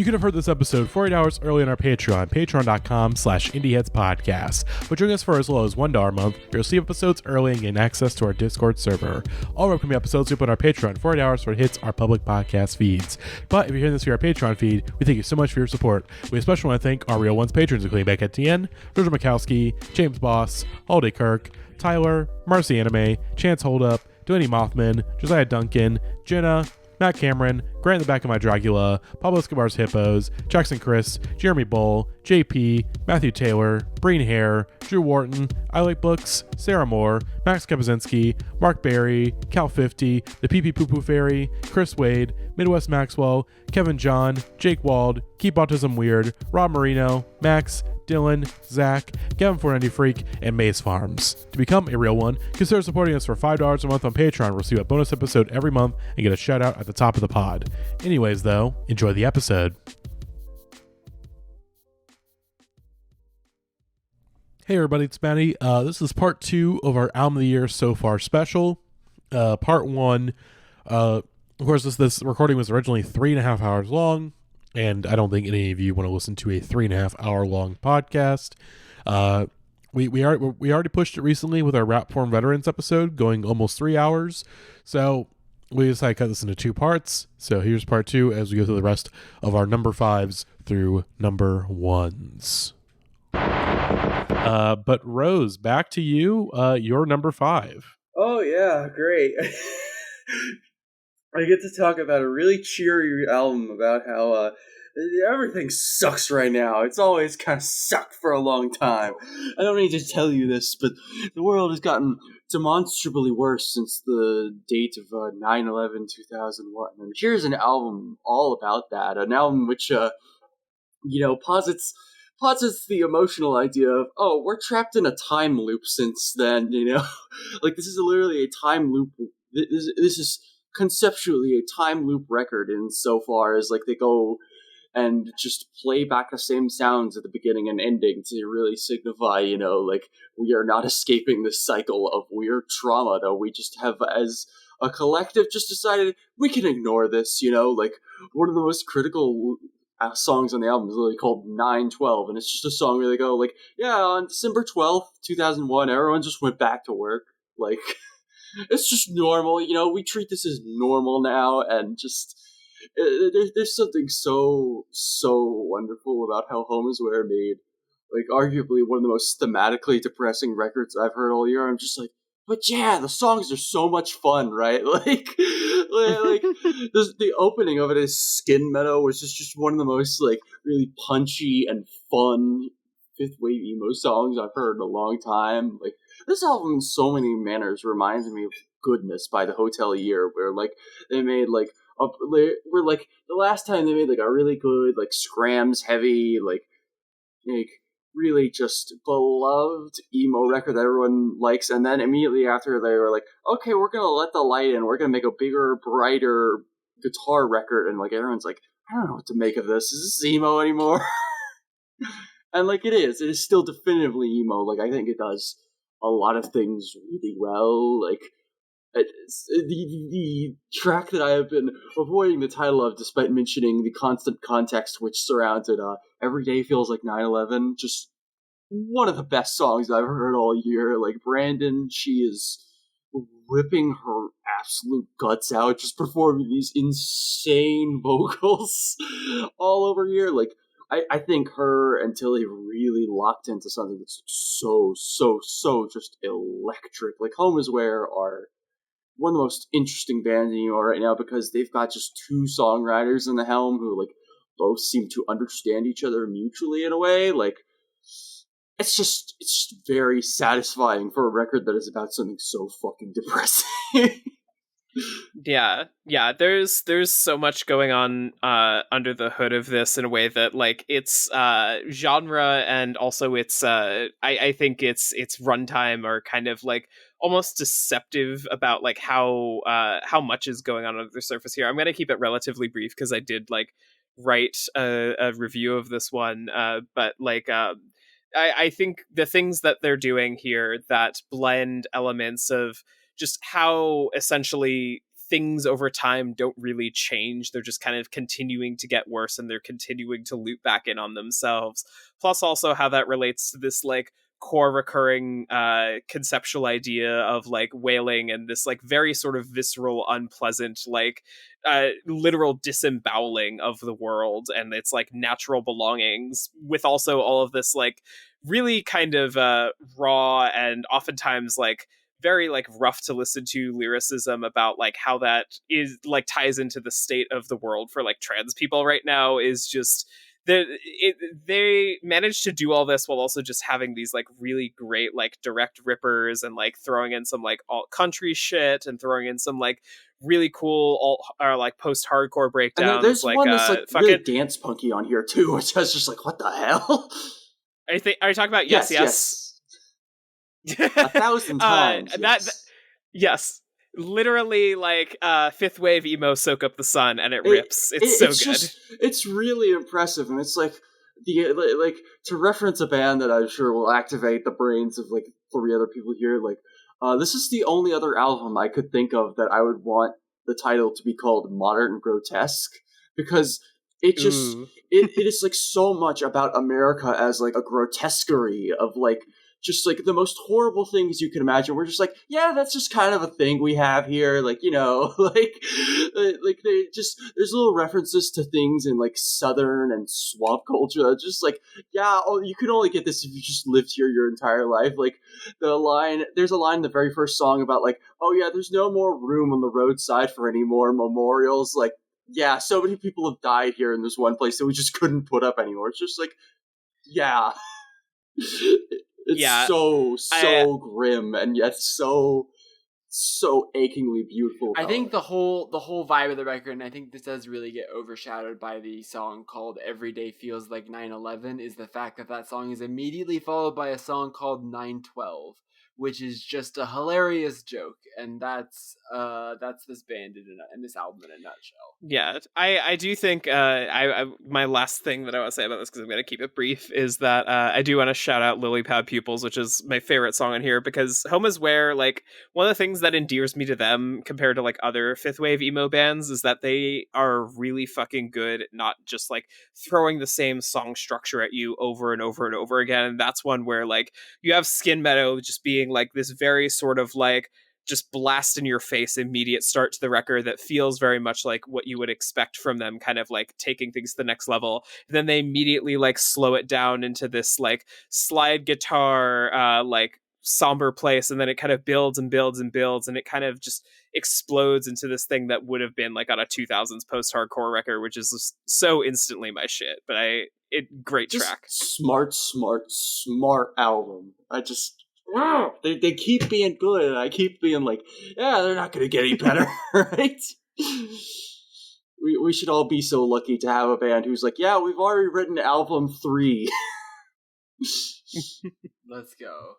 You could have heard this episode 48 hours early on our Patreon, patreon.com/indieheadspodcast. But join us for as low as $1 a month, you'll see episodes early and gain access to our Discord server. All our upcoming episodes will be on our Patreon 48 hours before it hits our public podcast feeds. But if you're hearing this via our Patreon feed, we thank you so much for your support. We especially want to thank our Real Ones patrons, including Beckett Tien, Georgia Mikowski, James Boss, Holiday Kirk, Tyler, Marcy Anime, Chance Holdup, Delaney Mothman, Josiah Duncan, Jenna, Matt Cameron, Grant in the Back of My Dracula, Pablo Escobar's Hippos, Jackson Chris, Jeremy Bull, JP, Matthew Taylor, Breen Hare, Drew Wharton, I Like Books, Sarah Moore, Max Kapazinski, Mark Barry, Cal50, The PP Poo Poo Fairy, Chris Wade, Midwest Maxwell, Kevin John, Jake Wald, Keep Autism Weird, Rob Marino, Max, Dylan, Zach, Gavin 490 Freak, and Maze Farms. To become a real one, consider supporting us for $5 a month on Patreon. Receive a bonus episode every month and get a shout out at the top of the pod. Anyways, though, enjoy the episode. Hey everybody, it's Matty. This is part 2 of our Album of the Year So Far special. Part 1, of course, this recording was originally 3.5 hours long. And I don't think any of you want to listen to a 3.5 hour long podcast. We already pushed it recently with our Rap Form Veterans episode, going almost 3 hours. So we decided to cut this into 2 parts. So here's part 2 as we go through the rest of our number 5s through number 1s. But Rose, back to you. Your number 5. Oh yeah, great. I get to talk about a really cheery album about how everything sucks right now. It's always kind of sucked for a long time. I don't need to tell you this, but the world has gotten demonstrably worse since the date of 9/11/2001. And here's an album all about that. An album which, posits the emotional idea of, oh, we're trapped in a time loop since then, Like, this is literally a time loop. This is conceptually a time loop record insofar as like they go and just play back the same sounds at the beginning and ending to really signify, like we are not escaping this cycle of weird trauma, though we just have as a collective just decided we can ignore this, like one of the most critical songs on the album is literally called 9/12, and it's just a song where they go like, yeah, on December 12th, 2001, everyone just went back to work, like it's just normal, we treat this as normal now, and just, there's something so wonderful about how Home Is Where made, like, arguably one of the most thematically depressing records I've heard all year. I'm just like, but yeah, the songs are so much fun, right? Like the opening of it is Skin Meadow, which is just one of the most, like, really punchy and fun fifth wave emo songs I've heard in a long time. Like, this album in so many manners reminds me of Goodness by the Hotelier, where like they made like the last time they made like a really good like Scrams heavy like really just beloved emo record that everyone likes, and then immediately after they were like, okay, we're gonna let the light in, we're gonna make a bigger, brighter guitar record, and like everyone's like, I don't know what to make of this. Is this emo anymore? And like it is still definitively emo. Like I think it does a lot of things really well. Like the track that I have been avoiding the title of, despite mentioning the constant context which surrounds it, Every Day Feels Like 9/11, just one of the best songs I've heard all year. Like Brandon, she is ripping her absolute guts out, just performing these insane vocals all over here. Like I think her and Tilly really locked into something that's so just electric. Like Home Is Where are one of the most interesting bands in emo right now because they've got just 2 songwriters in the helm who like both seem to understand each other mutually in a way. Like it's just very satisfying for a record that is about something so fucking depressing. Yeah. There's so much going on under the hood of this in a way that like it's genre and also it's I think it's runtime are kind of like almost deceptive about like how much is going on under the surface here. I'm gonna keep it relatively brief because I did like write a review of this one, but like I think the things that they're doing here that blend elements of just how essentially things over time don't really change. They're just kind of continuing to get worse, and they're continuing to loop back in on themselves. Plus also how that relates to this like core recurring conceptual idea of like whaling and this like very sort of visceral, unpleasant, like literal disemboweling of the world and its like natural belongings, with also all of this like really kind of raw and oftentimes like very like rough to listen to lyricism about like how that is like ties into the state of the world for like trans people right now. Is just they managed to do all this while also just having these like really great like direct rippers and like throwing in some like alt country shit and throwing in some like really cool alt or like post hardcore breakdowns. And there's like one that's like fucking really dance punky on here too, which I was just like, what the hell? are you talking about yes. 1,000 times. Yes, literally like fifth wave emo Soak Up the Sun, and it rips. It's so good. It's really impressive, and it's like like to reference a band that I'm sure will activate the brains of like 3 other people here. Like this is the only other album I could think of that I would want the title to be called Modern Grotesque, because it just it is like so much about America as like a grotesquerie of like just like the most horrible things you can imagine. We're just like, yeah, that's just kind of a thing we have here. Like, you know, like they just, there's little references to things in like Southern and swamp culture. That's just like, yeah, oh, you can only get this if you just lived here your entire life. Like there's a line in the very first song about like, oh yeah, there's no more room on the roadside for any more memorials. Like, yeah, so many people have died here in this one place that we just couldn't put up anymore. It's just like, yeah. It's so grim and yet so achingly beautiful. I think the whole vibe of the record, and I think this does really get overshadowed by the song called "Every Day Feels Like 9/11," is the fact that song is immediately followed by a song called "9/12," which is just a hilarious joke, and that's this band in this album in a nutshell. Yeah, I do think my last thing that I want to say about this, because I'm going to keep it brief, is that I do want to shout out Lily Pad Pupils, which is my favorite song on here, because Home is Where, like, one of the things that endears me to them compared to like other fifth wave emo bands is that they are really fucking good at not just like throwing the same song structure at you over and over and over again. And that's one where like you have Skin Meadow just being like this very sort of like just blast in your face immediate start to the record that feels very much like what you would expect from them, kind of like taking things to the next level. And then they immediately like slow it down into this like slide guitar like somber place, and then it kind of builds and builds and builds, and it kind of just explodes into this thing that would have been like on a 2000s post-hardcore record, which is just so instantly my shit. But great just track. Smart album. They keep being good, and I keep being like, yeah, they're not going to get any better, right? We should all be so lucky to have a band who's like, yeah, we've already written album 3. Let's go.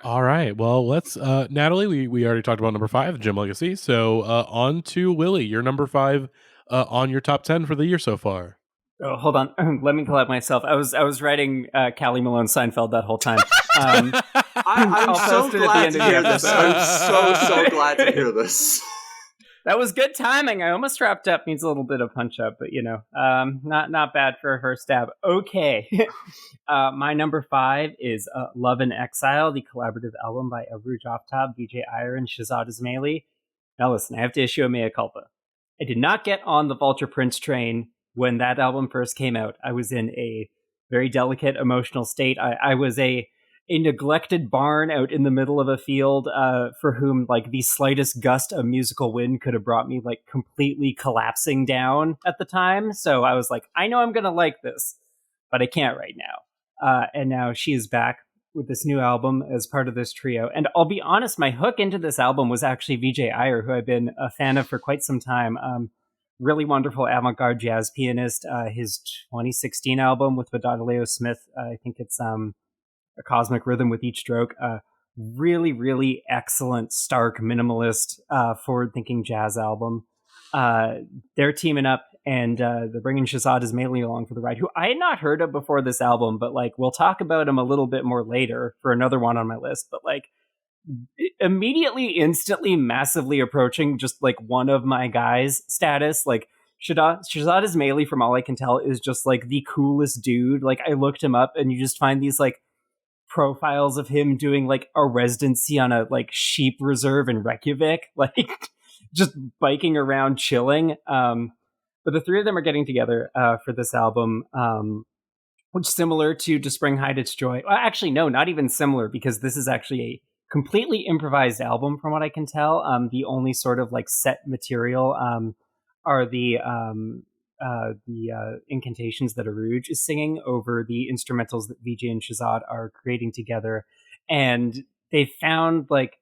All right. Well, let's Natalie, we already talked about number 5, Gym Legacy. So on to Willie, your number 5 on your top 10 for the year so far. Oh, hold on. Let me collect myself. I was writing Callie Malone Seinfeld that whole time. I'm so glad to hear this. I'm so glad to hear this. That was good timing. I almost wrapped up. Needs a little bit of punch up, but not bad for a first stab. Okay. My number 5 is Love in Exile, the collaborative album by Aruj Aftab, DJ Iyer, and Shahzad Ismaili. Now listen, I have to issue a mea culpa. I did not get on the Vulture Prince train when that album first came out. I was in a very delicate emotional state. I was a neglected barn out in the middle of a field for whom like the slightest gust of musical wind could have brought me like completely collapsing down at the time. So I was like, I know I'm going to like this, but I can't right now. And now she is back with this new album as part of this trio. And I'll be honest, my hook into this album was actually VJ Iyer, who I've been a fan of for quite some time. Really wonderful avant-garde jazz pianist. His 2016 album with Vadadaleo Smith, I think it's A Cosmic Rhythm with Each Stroke. Really, really excellent, stark, minimalist, forward-thinking jazz album. They're teaming up, and they're bringing Shahzad Ismaili along for the ride, who I had not heard of before this album, but like we'll talk about him a little bit more later for another one on my list. But like immediately, instantly, massively approaching just like one of my guys status. Like Shahzad Ismaili, from all I can tell, is just like the coolest dude. Like I looked him up, and you just find these like profiles of him doing like a residency on a like sheep reserve in Reykjavik, like just biking around, chilling. But the three of them are getting together for this album. Which, similar to Spring Hide Its Joy. Well, actually, no, not even similar, because this is actually a completely improvised album, from what I can tell. The only sort of like set material are the incantations that Aruj is singing over the instrumentals that Vijay and Shahzad are creating together, and they found like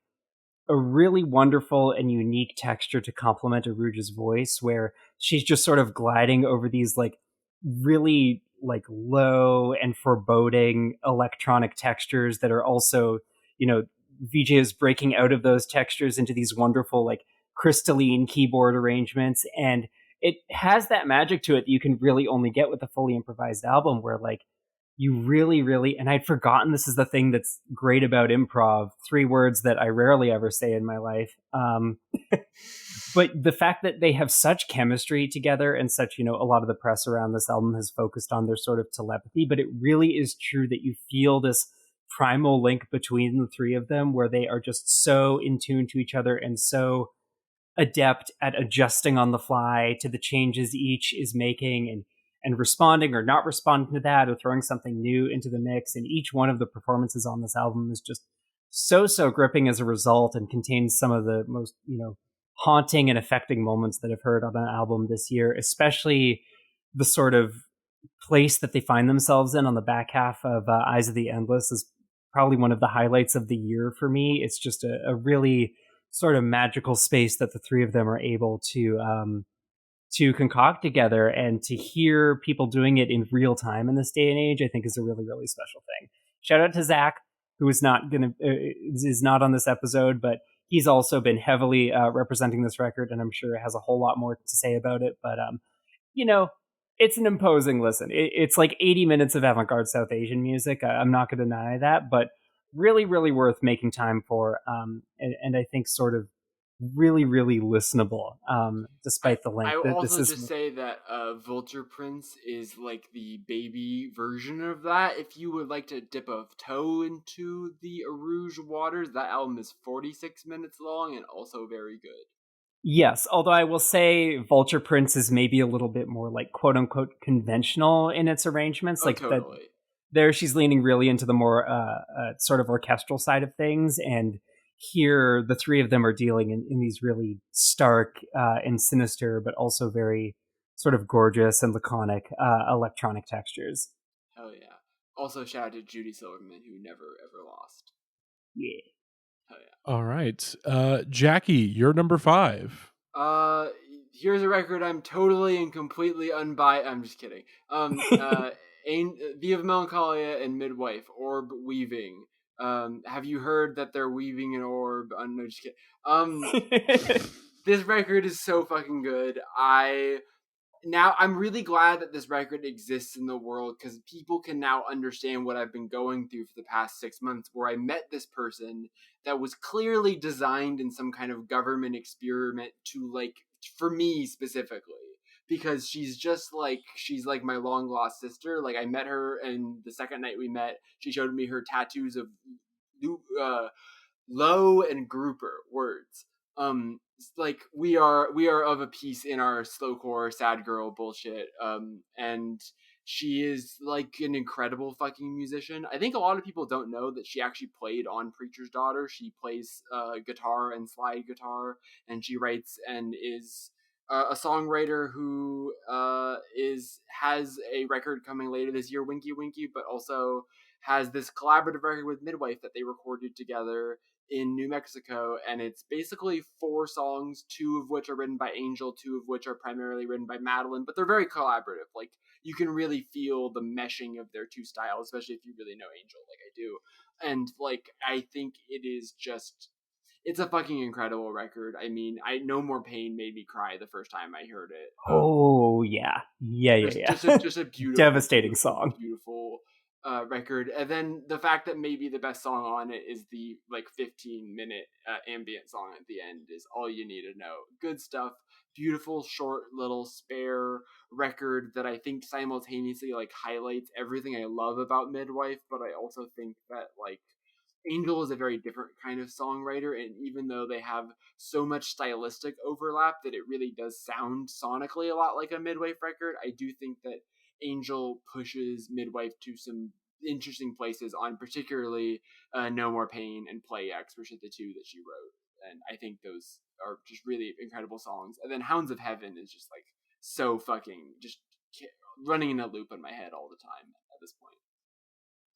a really wonderful and unique texture to complement Aruj's voice, where she's just sort of gliding over these like really like low and foreboding electronic textures that are also, you know, Vijay is breaking out of those textures into these wonderful like crystalline keyboard arrangements, and it has that magic to it that you can really only get with a fully improvised album, where like you really, and I'd forgotten this is the thing that's great about improv, 3 words that I rarely ever say in my life. But the fact that they have such chemistry together, and such, you know, a lot of the press around this album has focused on their sort of telepathy, but it really is true that you feel this primal link between the 3 of them, where they are just so in tune to each other and so adept at adjusting on the fly to the changes each is making, and responding or not responding to that, or throwing something new into the mix. And each one of the performances on this album is just so gripping as a result, and contains some of the most, you know, haunting and affecting moments that I've heard on an album this year, especially the sort of place that they find themselves in on the back half of Eyes of the Endless is probably one of the highlights of the year for me. It's just a really sort of magical space that the 3 of them are able to concoct together, and to hear people doing it in real time in this day and age, I think is a really special thing. Shout out to Zach, who is not on this episode, but he's also been heavily representing this record, and I'm sure has a whole lot more to say about it. But you know, it's an imposing listen. It's like 80 minutes of avant-garde South Asian music. I'm not going to deny that, but really worth making time for. And I think sort of really listenable, despite the length. I will also just say that Vulture Prince is like the baby version of that. If you would like to dip a toe into the Aruj waters, that album is 46 minutes long and also very good. Yes, although I will say Vulture Prince is maybe a little bit more like quote unquote conventional in its arrangements. Oh, like totally. There she's leaning really into the more sort of orchestral side of things, and here the 3 of them are dealing in these really stark and sinister, but also very sort of gorgeous and laconic electronic textures. Hell yeah. Also shout out to Judy Silverman, who never ever lost. Yeah. Hell yeah. All right. Jackie, you're number 5. Here's a record I'm totally and completely unbiased. I'm just kidding. Via Melancholia and Midwife, Orb Weaving. Have you heard that they're weaving an orb? No, just kidding. This record is so fucking good. I'm really glad that this record exists in the world, because people can now understand what I've been going through for the past 6 months, where I met this person that was clearly designed in some kind of government experiment to, like, for me specifically. Because she's like my long lost sister. Like, I met her, and the second night we met, she showed me her tattoos of low and grouper words. Like, we are of a piece in our slowcore sad girl bullshit. And she is like an incredible fucking musician. I think a lot of people don't know that she actually played on Preacher's Daughter. She plays guitar and slide guitar, and she writes and is a songwriter who has a record coming later this year, Winky Winky, but also has this collaborative record with Midwife that they recorded together in New Mexico, and it's basically 4 songs, 2 of which are written by Angel, 2 of which are primarily written by Madeline, but they're very collaborative. Like, you can really feel the meshing of their 2 styles, especially if you really know Angel like I do. And, like, I think it is just... It's a fucking incredible record. I mean, No More Pain made me cry the first time I heard it. Oh, yeah. Yeah. Just a beautiful... Devastating song. Beautiful record, and then the fact that maybe the best song on it is the like 15-minute ambient song at the end is all you need to know. Good stuff. Beautiful short little spare record that I think simultaneously like highlights everything I love about Midwife, but I also think that like Angel is a very different kind of songwriter, and even though they have so much stylistic overlap that it really does sound sonically a lot like a Midwife record, I do think that Angel pushes Midwife to some interesting places on particularly No More Pain and Play X, which are the two that she wrote. And I think those are just really incredible songs. And then Hounds of Heaven is just like so fucking just running in a loop in my head all the time at this point.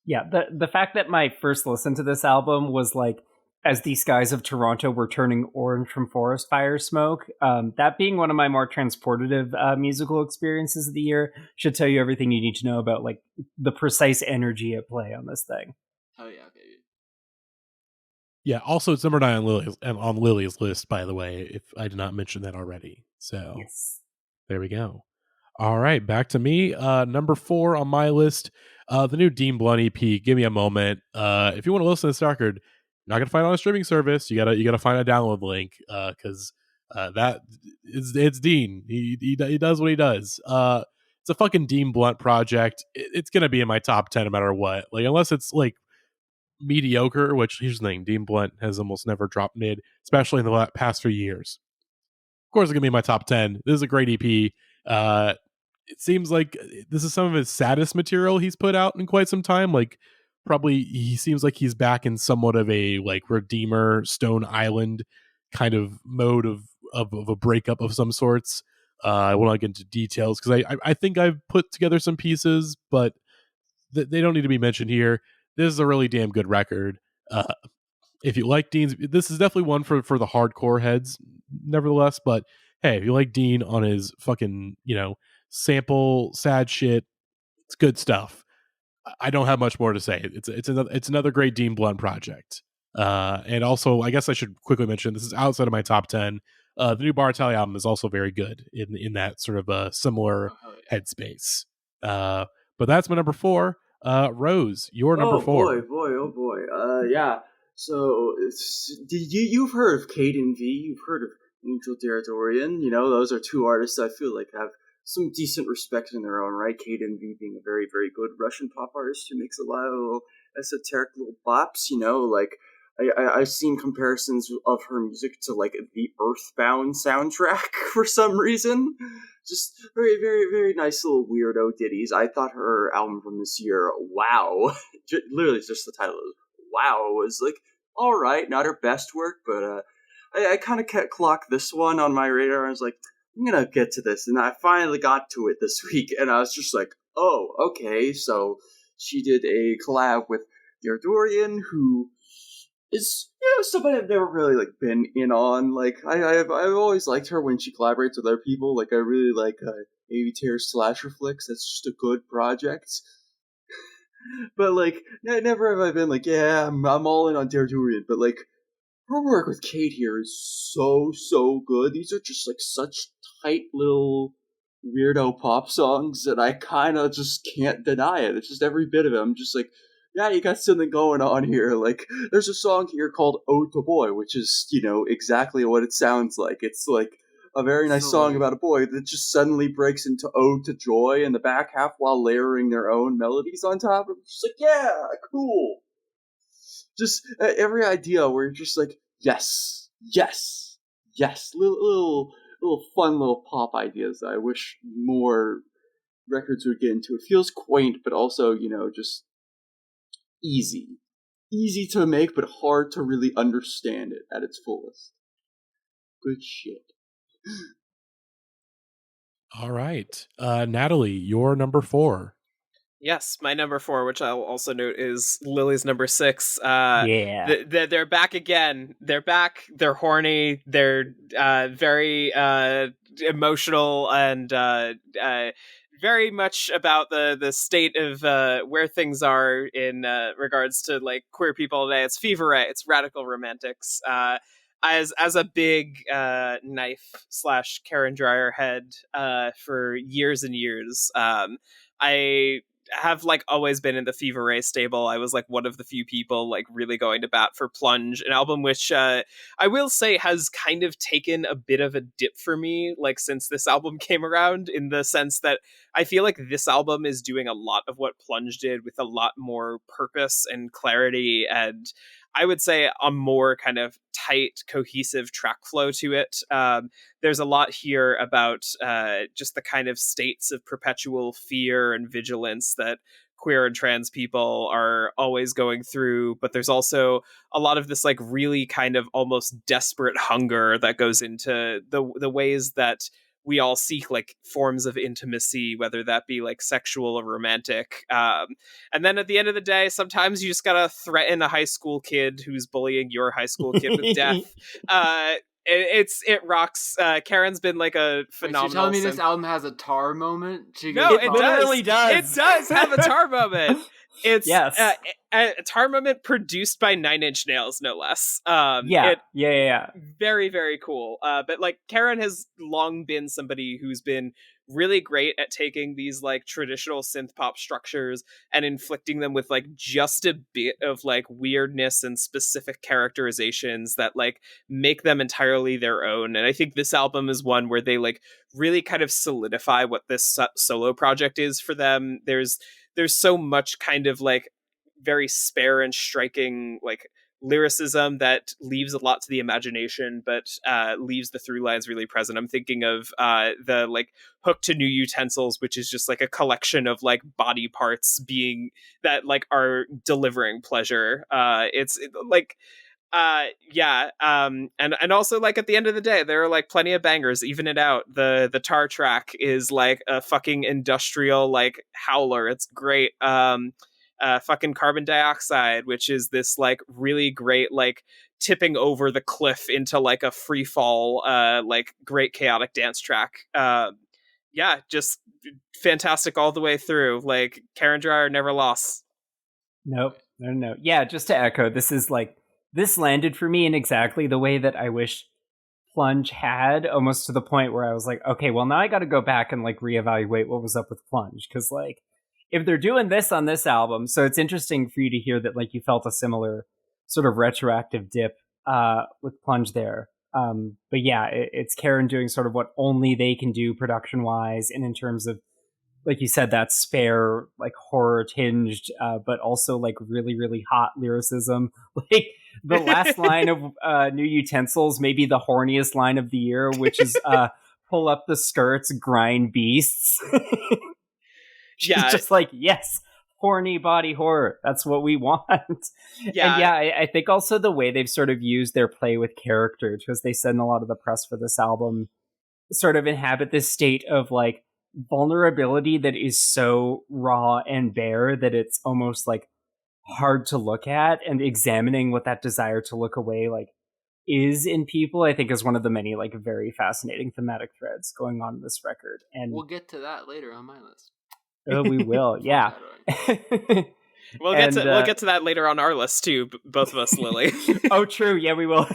Yeah, the fact that my first listen to this album was like as the skies of Toronto were turning orange from forest fire smoke, that being one of my more transportative musical experiences of the year should tell you everything you need to know about like the precise energy at play on this thing. Oh yeah, baby. Yeah, also it's number 9 on Lily's list, by the way, if I did not mention that already. So Yes. There we go. All right, back to me. Number 4 on my list, the new Dean Blunt EP. Give me a moment. If you want to listen to this record, you're not gonna find it on a streaming service. You gotta find a download link because it's Dean. He does what he does. It's a fucking Dean Blunt project. It's gonna be in my top 10 no matter what. Like unless it's like mediocre, which here's the thing: Dean Blunt has almost never dropped mid, especially in the past few years. Of course, it's gonna be in my top 10. This is a great EP. It seems like this is some of his saddest material he's put out in quite some time. Like, probably he seems like he's back in somewhat of a like Redeemer Stone Island kind of mode of a breakup of some sorts. I will not get into details because I think I've put together some pieces, but they don't need to be mentioned here. This is a really damn good record. If you like Dean's, this is definitely one for the hardcore heads, nevertheless. But hey, if you like Dean on his fucking sample sad shit, it's good stuff. I don't have much more to say. It's another great Dean Blunt project. And also, I guess I should quickly mention this is outside of my top 10. The new Bartelli album is also very good in that sort of a similar headspace. But that's my number 4. Rose, your number 4. Oh boy. Yeah. So, you've heard of Caden V? You've heard of Angel Deratorian? You know, those are two artists I feel like have some decent respect in their own right. Caden V being a very, very good Russian pop artist who makes a lot of little esoteric little bops. You know, like I've seen comparisons of her music to like the Earthbound soundtrack for some reason. Just very, very, very nice little weirdo ditties. I thought her album from this year, Wow, literally just the title is Wow, was like all right, not her best work, but I kind of clocked this one on my radar. I was like, I'm gonna get to this, and I finally got to it this week, and I was just like, oh, okay. So she did a collab with Dorian, who is somebody I've never really like been in on. Like I've always liked her when she collaborates with other people. Like I really like Amy Terrace Slasher Flicks. That's just a good project. But like never have I been like, yeah, I'm all in on Dorian. But like her work with Kate here is so good. These are just like such tight little weirdo pop songs that I kind of just can't deny it. It's just every bit of it. I'm just like, yeah, you got something going on here. Like, there's a song here called "Ode to Boy," which is, exactly what it sounds like. It's like a very nice song about a boy that just suddenly breaks into "Ode to Joy" in the back half while layering their own melodies on top. I'm just like, yeah, cool. Just every idea where you're just like, yes, little fun little pop ideas that I wish more records would get into. It feels quaint, but also, just easy to make, but hard to really understand it at its fullest. Good shit. All right, Natalie, your number 4. Yes, my number 4, which I'll also note, is Lily's number 6. Yeah. They're back again. They're back. They're horny. They're very emotional and very much about the state of where things are in regards to like queer people today. It's feverette. It's radical romantics. As a big knife / Karen Dreyer head for years and years, I have like always been in the Fever Ray stable. I was like one of the few people like really going to bat for Plunge, an album which I will say has kind of taken a bit of a dip for me like since this album came around, in the sense that I feel like this album is doing a lot of what Plunge did with a lot more purpose and clarity, and I would say a more kind of tight, cohesive track flow to it. There's a lot here about just the kind of states of perpetual fear and vigilance that queer and trans people are always going through, but there's also a lot of this like really kind of almost desperate hunger that goes into the ways that we all seek like forms of intimacy, whether that be like sexual or romantic. And then at the end of the day, sometimes you just gotta threaten a high school kid who's bullying your high school kid with death. It rocks. Karen's been like a phenomenal. Wait, so you're telling me this album has a tar moment? No, it literally does. It does have a tar moment. It's yes. A tar moment produced by Nine Inch Nails, no less. Yeah. Very, very cool. But like Karen has long been somebody who's been really great at taking these like traditional synth pop structures and inflicting them with like just a bit of like weirdness and specific characterizations that like make them entirely their own. And I think this album is one where they like really kind of solidify what this solo project is for them. There's so much kind of like very spare and striking like lyricism that leaves a lot to the imagination, but leaves the through lines really present. I'm thinking of the like Hook to New Utensils, which is just like a collection of like body parts being that like are delivering pleasure. And also like at the end of the day, there are like plenty of bangers. Even it out. The tar track is like a fucking industrial like howler. It's great. Fucking Carbon Dioxide, which is this like really great like tipping over the cliff into like a free fall like great chaotic dance track. Just fantastic all the way through. Like Karen Dreyer never lost. Nope. No. Yeah, just to echo, this landed for me in exactly the way that I wish Plunge had, almost to the point where I was like, okay, well now I got to go back and like reevaluate what was up with Plunge, because like if they're doing this on this album, so it's interesting for you to hear that like you felt a similar sort of retroactive dip with Plunge there. But yeah, it's Karen doing sort of what only they can do production wise, and in terms of, like you said, that spare, like horror tinged, but also like really, really hot lyricism. Like the last line of New Utensils may be the horniest line of the year, which is pull up the skirts, grind beasts. Yeah, just like, yes, horny body horror. That's what we want. Yeah. And yeah, I think also the way they've sort of used their play with characters, because they said in a lot of the press for this album, sort of inhabit this state of like vulnerability that is so raw and bare that it's almost like hard to look at, and examining what that desire to look away like is in people, I think is one of the many like very fascinating thematic threads going on in this record. And we'll get to that later on my list. Oh, we will. Yeah. We'll get to that later on our list too, both of us, Lily. Oh, true. Yeah, we will.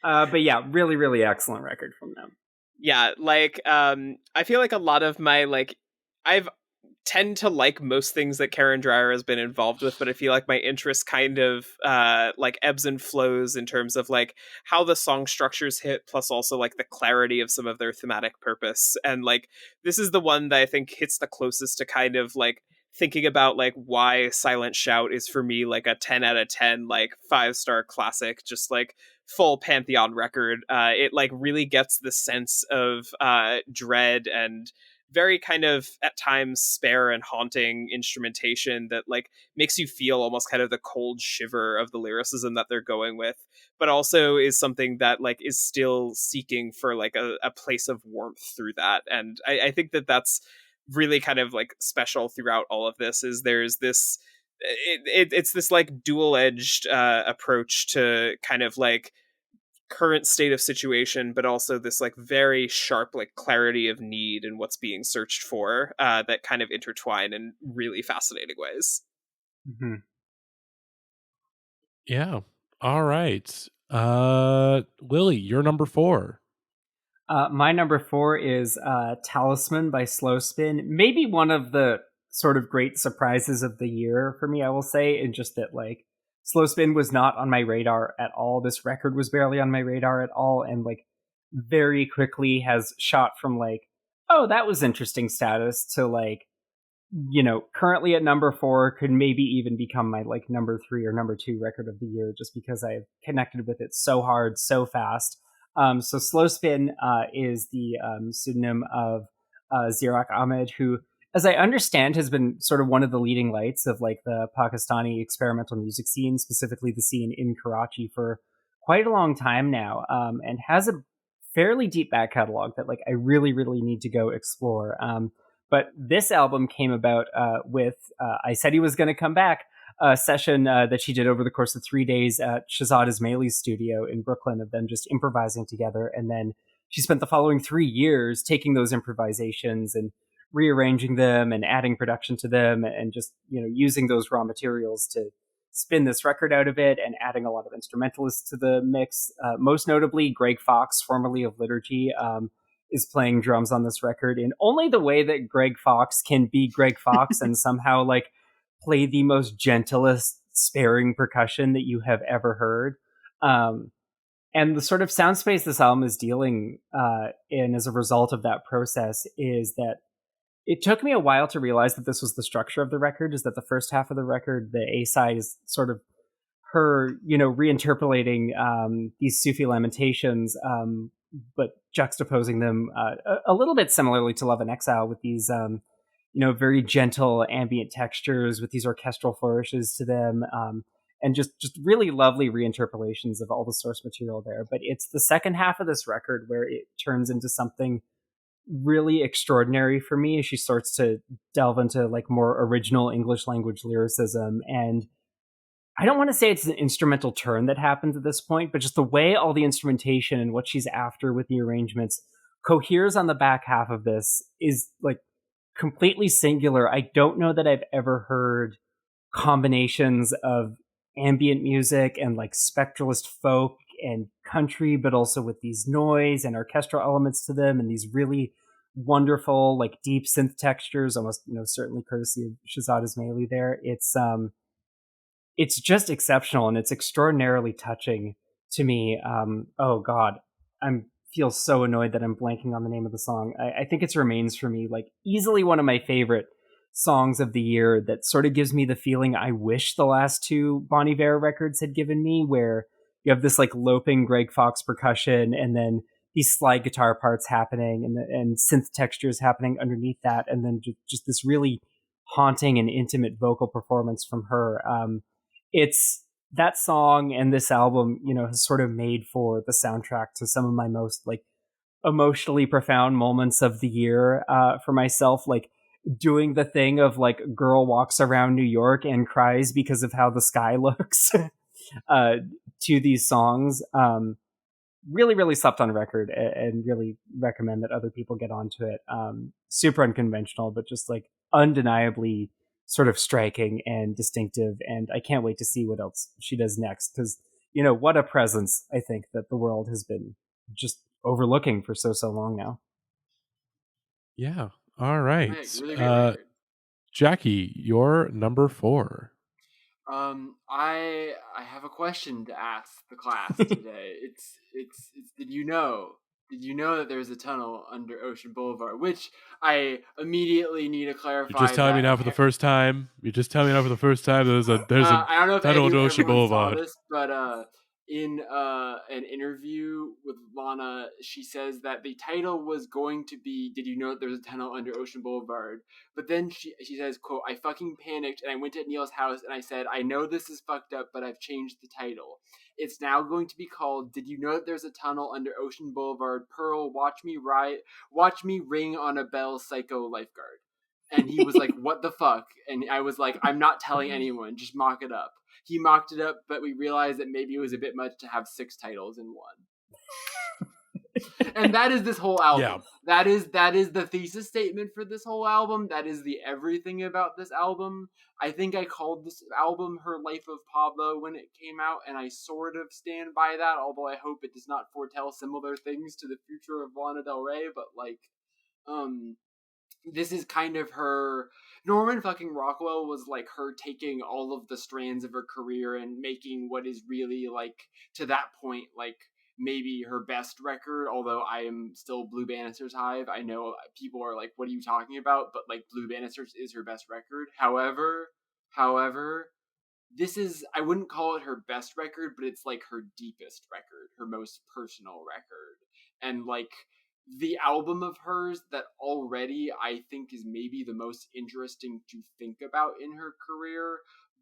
But yeah, really, really excellent record from them. Yeah, like I feel like a lot of my like I've tend to like most things that Karen Dreyer has been involved with, but I feel like my interest kind of like ebbs and flows in terms of like how the song structures hit, plus also like the clarity of some of their thematic purpose. And like this is the one that I think hits the closest to kind of like thinking about like why Silent Shout is for me like a 10 out of 10 like 5-star classic, just like full Pantheon record. It like really gets the sense of dread and very kind of at times spare and haunting instrumentation that like makes you feel almost kind of the cold shiver of the lyricism that they're going with, but also is something that like is still seeking for like a place of warmth through that. And I think that that's really kind of like special throughout all of this, is there's this it's this like dual-edged approach to kind of like current state of situation, but also this like very sharp like clarity of need and what's being searched for that kind of intertwine in really fascinating ways. Mm-hmm. Yeah. All right. Lily, you're number 4. My number 4 is Talisman by Slow Spin. Maybe one of the sort of great surprises of the year for me, I will say, in just that, like, Slow Spin was not on my radar at all. This record was barely on my radar at all, and, like, very quickly has shot from, like, oh, that was interesting status to, like, currently at number 4, could maybe even become my, like, number 3 or number 2 record of the year, just because I've connected with it so hard, so fast. So Slow Spin is the pseudonym of Zirak Ahmed, who, as I understand, has been sort of one of the leading lights of, like, the Pakistani experimental music scene, specifically the scene in Karachi, for quite a long time now, and has a fairly deep back catalog that, like, I really, really need to go explore. But this album came about with I Said He Was Going to Come Back, a session that she did over the course of 3 days at Shahzad Ismaili's studio in Brooklyn, of them just improvising together. And then she spent the following 3 years taking those improvisations and rearranging them and adding production to them, and just, using those raw materials to spin this record out of it, and adding a lot of instrumentalists to the mix. Most notably, Greg Fox, formerly of Liturgy, is playing drums on this record in only the way that Greg Fox can be Greg Fox and somehow, like, play the most gentlest, sparing percussion that you have ever heard. And the sort of sound space this album is dealing in as a result of that process is that it took me a while to realize that this was the structure of the record, is that the first half of the record, the A-side, is sort of her, reinterpolating these Sufi lamentations, but juxtaposing them a little bit similarly to Love and Exile, with these, very gentle ambient textures, with these orchestral flourishes to them, and just really lovely reinterpolations of all the source material there. But it's the second half of this record where it turns into something really extraordinary for me, as she starts to delve into, like, more original English language lyricism. And I don't want to say it's an instrumental turn that happens at this point, but just the way all the instrumentation and what she's after with the arrangements coheres on the back half of this is, like, completely singular. I don't know that I've ever heard combinations of ambient music and, like, spectralist folk and country, but also with these noise and orchestral elements to them, and these really wonderful, like, deep synth textures, almost, certainly courtesy of Shahzad Ismaili there. It's just exceptional, and it's extraordinarily touching to me. Oh God, I'm feel so annoyed that I'm blanking on the name of the song. I think it's Remains for me, like, easily one of my favorite songs of the year, that sort of gives me the feeling I wish the last 2 Bon Iver records had given me, where you have this, like, loping Greg Fox percussion, and then these slide guitar parts happening, and synth textures happening underneath that, and then just this really haunting and intimate vocal performance from her. It's that song and this album, has sort of made for the soundtrack to some of my most, like, emotionally profound moments of the year for myself, like doing the thing of, like, girl walks around New York and cries because of how the sky looks to these songs. Really, really slept on record, and really recommend that other people get onto it. Super unconventional, but just, like, undeniably sort of striking and distinctive, and I can't wait to see what else she does next, because what a presence I think that the world has been just overlooking for so long now. Yeah. All right. Really great record. Jackie, your number 4. I have a question to ask the class today. It's did you know that there's a tunnel under Ocean Boulevard? Which I immediately need to clarify. You're just telling me now for the first time. There's a I don't know if tunnel under anyone Ocean Boulevard. saw this, but in an interview with Lana, she says that the title was going to be "Did you know that there's a tunnel under Ocean Boulevard?" But then she says, "quote I fucking panicked and I went to Neil's house and I said, I know this is fucked up, but I've changed the title. It's now going to be called Did you know that there's a tunnel under Ocean Boulevard? Pearl, watch me ring on a bell, psycho lifeguard." And he was like, "What the fuck?" And I was like, "I'm not telling anyone. Just mock it up." He mocked it up, but we realized that maybe it was a bit much to have 6 titles in one. And that is this whole album. Yeah. That is the thesis statement for this whole album. That is the everything about this album. I think I called this album Her Life of Pablo when it came out, and I sort of stand by that, although I hope it does not foretell similar things to the future of Lana Del Rey, but like this is kind of her. Norman fucking Rockwell was like her taking all of the strands of her career and making what is really like to that point like maybe her best record, although I am still Blue Bannister's Hive. I know people are like, what are you talking about? But like Blue Bannister's is her best record. However, this is, I wouldn't call it her best record, but it's like her deepest record, her most personal record. And like the album of hers that already I think is maybe the most interesting to think about in her career,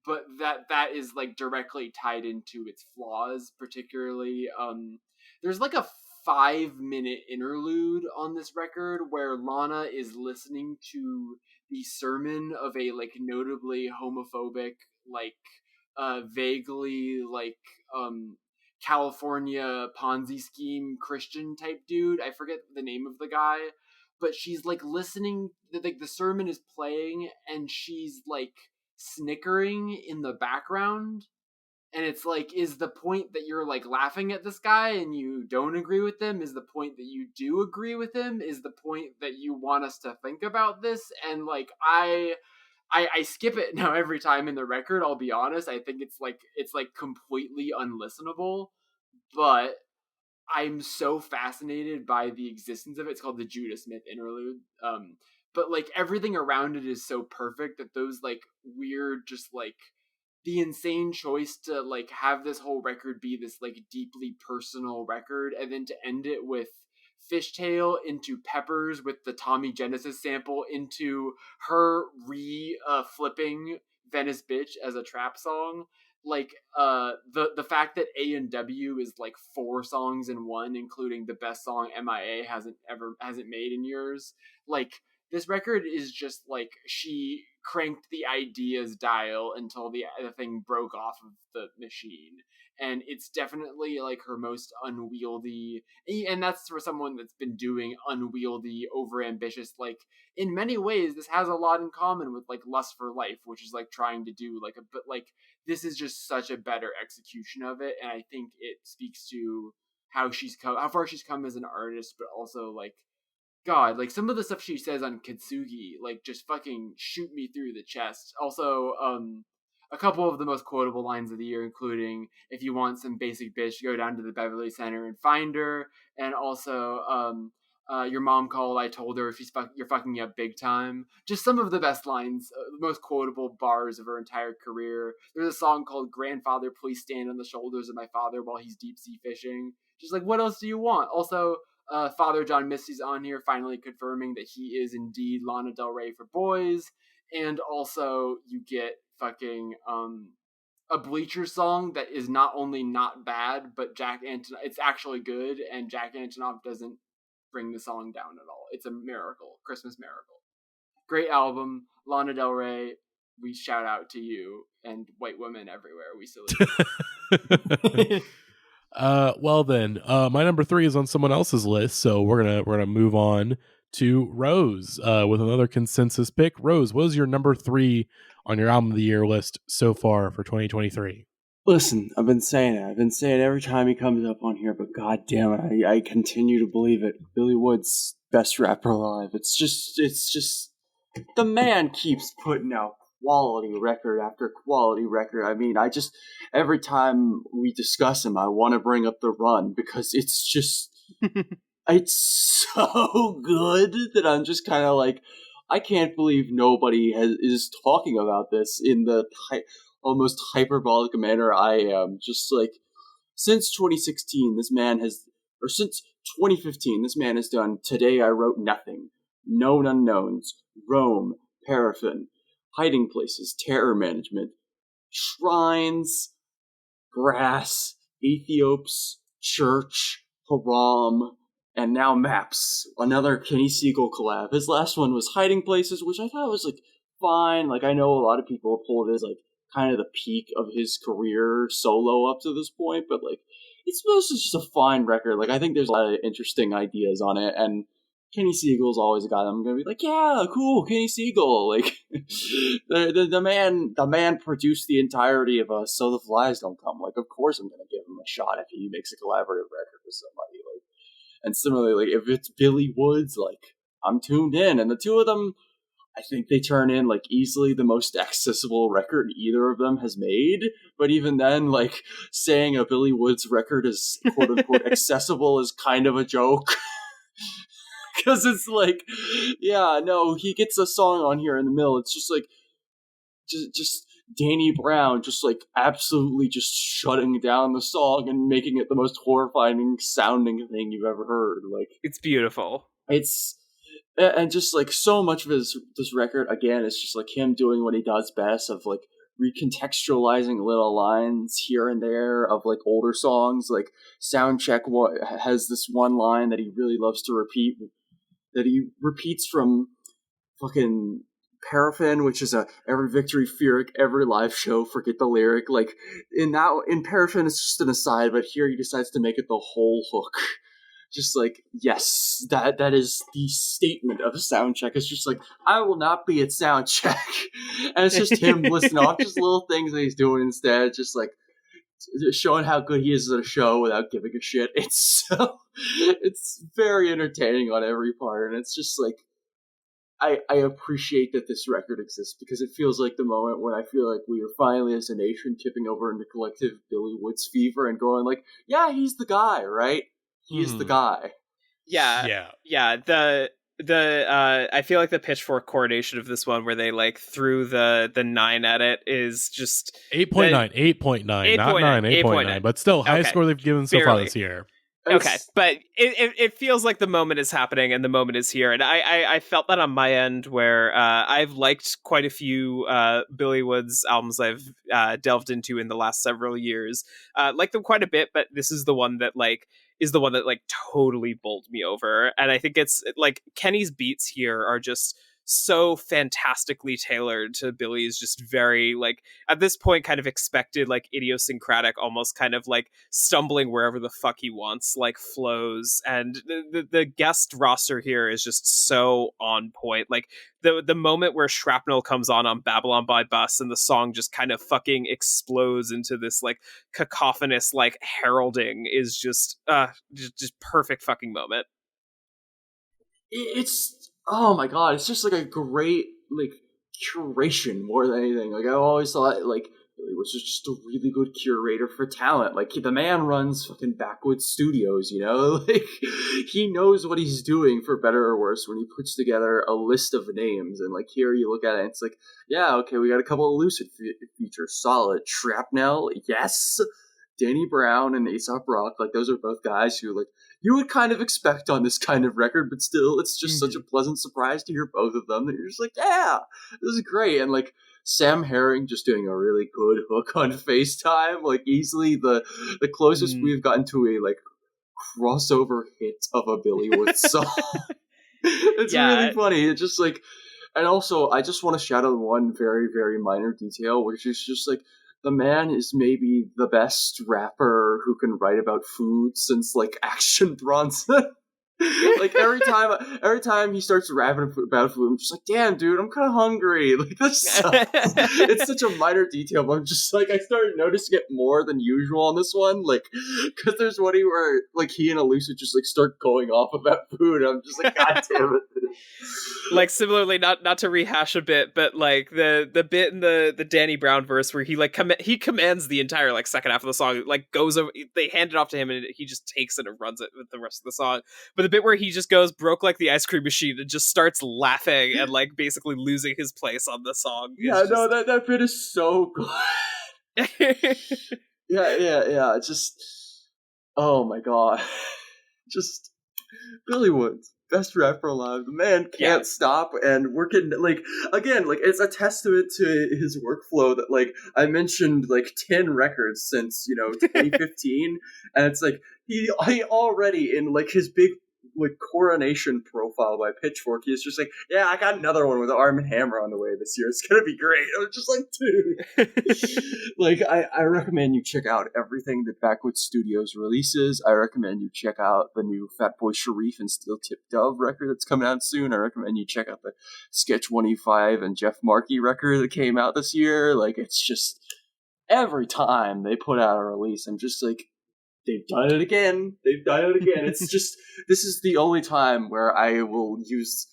but that is like directly tied into its flaws, particularly there's like a 5-minute interlude on this record where Lana is listening to the sermon of a like notably homophobic, like vaguely like California Ponzi scheme Christian type dude. I forget the name of the guy, but she's like listening, like the sermon is playing and she's like snickering in the background. And it's like, is the point that you're like laughing at this guy and you don't agree with him? Is the point that you do agree with him? Is the point that you want us to think about this? And like, I skip it now every time in the record. I'll be honest. I think it's like completely unlistenable, but I'm so fascinated by the existence of it. It's called the Judah Smith interlude. But like everything around it is so perfect that those like weird, just like the insane choice to like have this whole record be this like deeply personal record and then to end it with Fishtail into Peppers with the Tommy Genesis sample into her flipping Venice Bitch as a trap song. Like the fact that A&W is like 4 songs in one, including the best song MIA hasn't made in years. Like this record is just like she cranked the ideas dial until the thing broke off of the machine. And it's definitely like her most unwieldy, and that's for someone that's been doing unwieldy, overambitious, like in many ways this has a lot in common with like Lust for Life, which is like trying to do like but like this is just such a better execution of it. And I think it speaks to how far she's come as an artist, but also like God, like some of the stuff she says on Kitsugi, like just fucking shoot me through the chest. Also, a couple of the most quotable lines of the year, including "If you want some basic bitch, go down to the Beverly Center and find her," and also, "Your mom called. I told her you're fucking me up big time." Just some of the best lines, the most quotable bars of her entire career. There's a song called "Grandfather, Please Stand on the Shoulders of My Father While He's Deep Sea Fishing." Just like, what else do you want? Also. Father John Misty's on here, finally confirming that he is indeed Lana Del Rey for boys. And also, you get fucking a Bleacher song that is not only not bad, but it's actually good, and Jack Antonoff doesn't bring the song down at all. It's a miracle, Christmas miracle. Great album, Lana Del Rey. We shout out to you and white women everywhere. We salute. Well then, my number 3 is on someone else's list, so we're gonna move on to Rose with another consensus pick. Rose, what is your number 3 on your album of the year list so far for 2023? Listen, I've been saying it every time he comes up on here, but god damn it, I continue to believe it. Billy Wood's best rapper alive. It's just the man keeps putting out quality record after quality record. I mean, every time we discuss him, I want to bring up The Run because it's just, it's so good that I'm just kind of like, I can't believe nobody is talking about this in the almost hyperbolic manner I am. Just like, since 2016, since 2015, this man has done Today I Wrote Nothing, Known Unknowns, Rome, Paraffin, Hiding Places, Terror Management, Shrines, Grass, Ethiops, Church, Haram, and now Maps, another Kenny Siegel collab. His last one was Hiding Places, which I thought was like fine. Like I know a lot of people pull it as like kind of the peak of his career solo up to this point, but like it's mostly just a fine record. Like, I think there's a lot of interesting ideas on it, and Kenny Siegel's always a guy that I'm gonna be like, yeah, cool, Kenny Siegel. Like, the man produced the entirety of So the Flies Don't Come. Like, of course I'm gonna give him a shot if he makes a collaborative record with somebody. Like, and similarly, like, if it's Billy Woods, like, I'm tuned in. And the two of them, I think they turn in, like, easily the most accessible record either of them has made. But even then, like, saying a Billy Woods record is quote unquote accessible is kind of a joke. Because it's like, yeah, no, he gets a song on here in the middle. It's just like, just Danny Brown just like absolutely just shutting down the song and making it the most horrifying sounding thing you've ever heard. Like, it's beautiful. It's, and just like so much of this record, again, it's just like him doing what he does best of like recontextualizing little lines here and there of like older songs. Like Soundcheck has this one line that he really loves to repeat, that he repeats from fucking Paraffin, which is a every victory Fearic, every live show, forget the lyric. Like in Paraffin it's just an aside, but here he decides to make it the whole hook. Just like, yes, that is the statement of a Soundcheck. It's just like, I will not be at Soundcheck. And it's just him listing off just little things that he's doing instead, just like showing how good he is at a show without giving a shit. It's very entertaining on every part, and it's just like, I appreciate that this record exists, because it feels like the moment when I feel like we are finally as a nation tipping over into collective Billy Woods fever and going like, yeah, he's the guy, right? He's the guy. Yeah. The I feel like the Pitchfork coronation of this one, where they like threw the 9 at it, is just 8.9, 8.9, not 9, 8.9, but still highest score they've given so far this year. Okay, but it feels like the moment is happening and the moment is here, and I felt that on my end, where I've liked quite a few Billy Woods albums I've delved into in the last several years, like them quite a bit, but this is the one that like totally bowled me over. And I think it's like Kenny's beats here are just so fantastically tailored to Billy's just very like at this point kind of expected, like idiosyncratic, almost kind of like stumbling wherever the fuck he wants, like flows. And the guest roster here is just so on point. Like the moment where Shrapnel comes on Babylon by Bus, and the song just kind of fucking explodes into this like cacophonous like heralding, is just perfect fucking moment. It's, oh my god, it's just like a great like curation more than anything. Like I always thought like Billy was just a really good curator for talent. Like the man runs fucking Backwoods Studios, you know? Like he knows what he's doing, for better or worse, when he puts together a list of names. And like here you look at it and it's like, yeah, okay, we got a couple of Lucid features, solid. Shrapnel, yes. Danny Brown and Aesop Rock, like those are both guys who like you would kind of expect on this kind of record, but still it's just such a pleasant surprise to hear both of them that you're just like, yeah, this is great. And like Sam Herring just doing a really good hook on FaceTime, like easily the closest we've gotten to a like crossover hit of a Billy Woods song. It's really funny. It's just like, and also I just want to shout out one very, very minor detail, which is just like, the man is maybe the best rapper who can write about food since like Action Bronson. Like every time he starts rapping about food, I'm just like, damn, dude, I'm kind of hungry. Like this sucks. It's such a minor detail, but I'm just like, I started noticing it more than usual on this one, like because there's one where like he and Elusive just like start going off about food. I'm just like, god damn it. Like similarly, not to rehash a bit, but like the bit in the Danny Brown verse where he like he commands the entire like second half of the song, like goes over, they hand it off to him and he just takes it and runs it with the rest of the song. But the bit where he just goes broke like the ice cream machine and just starts laughing and like basically losing his place on the song. Yeah, no, that bit is so good. yeah. It's just, oh my god, just Billy Woods. Best rapper alive. The man can't stop, and working like again, like it's a testament to his workflow that like I mentioned like 10 records since 2015, and it's like he already in like his big like coronation profile by Pitchfork. He's just like, yeah, I got another one with Arm and Hammer on the way this year. It's gonna be great. I was just like, dude. Like, I recommend you check out everything that Backwoods Studios releases. I recommend you check out the new Fatboy Sharif and Steel Tip Dove record that's coming out soon. I recommend you check out the Sketch 1E5 and Jeff Markey record that came out this year. Like, it's just every time they put out a release, I'm just like, they've done it again. They've done it again. It's just, this is the only time where I will use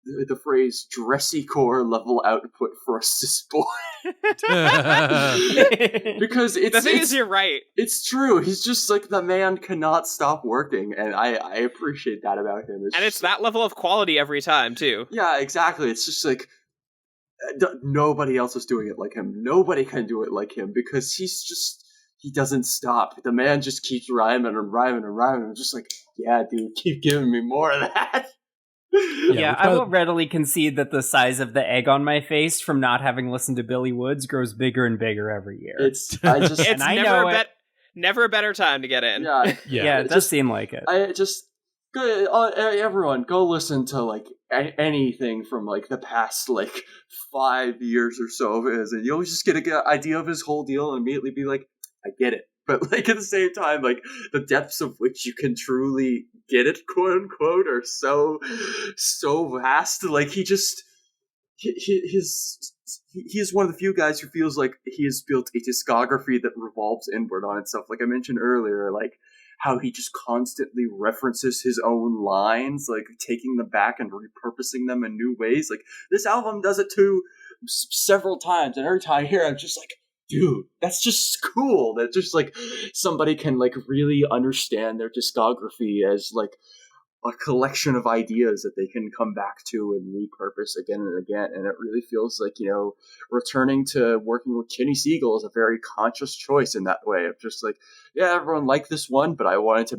the phrase dressy-core level output for a cis boy. Because the thing is, you're right. It's true. He's just like, the man cannot stop working, and I appreciate that about him. It's that level of quality every time, too. Yeah, exactly. It's just like, nobody else is doing it like him. Nobody can do it like him, because he doesn't stop. The man just keeps rhyming and rhyming and rhyming. I'm just like, yeah, dude, keep giving me more of that. Yeah, I will readily concede that the size of the egg on my face from not having listened to Billy Woods grows bigger and bigger every year. It's never a better time to get in. Yeah, it does seem like it. Everyone, go listen to like anything from like the past like 5 years or so of his, and you'll just get an idea of his whole deal and immediately be like, I get it. But like at the same time, like the depths of which you can truly get it, quote unquote, are so vast. Like he's one of the few guys who feels like he has built a discography that revolves inward on itself. Like I mentioned earlier, like how he just constantly references his own lines, like taking them back and repurposing them in new ways. Like this album does it too several times, and every time I hear it, I'm just like, dude, that's just cool. That just like somebody can like really understand their discography as like a collection of ideas that they can come back to and repurpose again and again. And it really feels like, you know, returning to working with Kenny Siegel is a very conscious choice in that way of just like, yeah, everyone liked this one, but I wanted to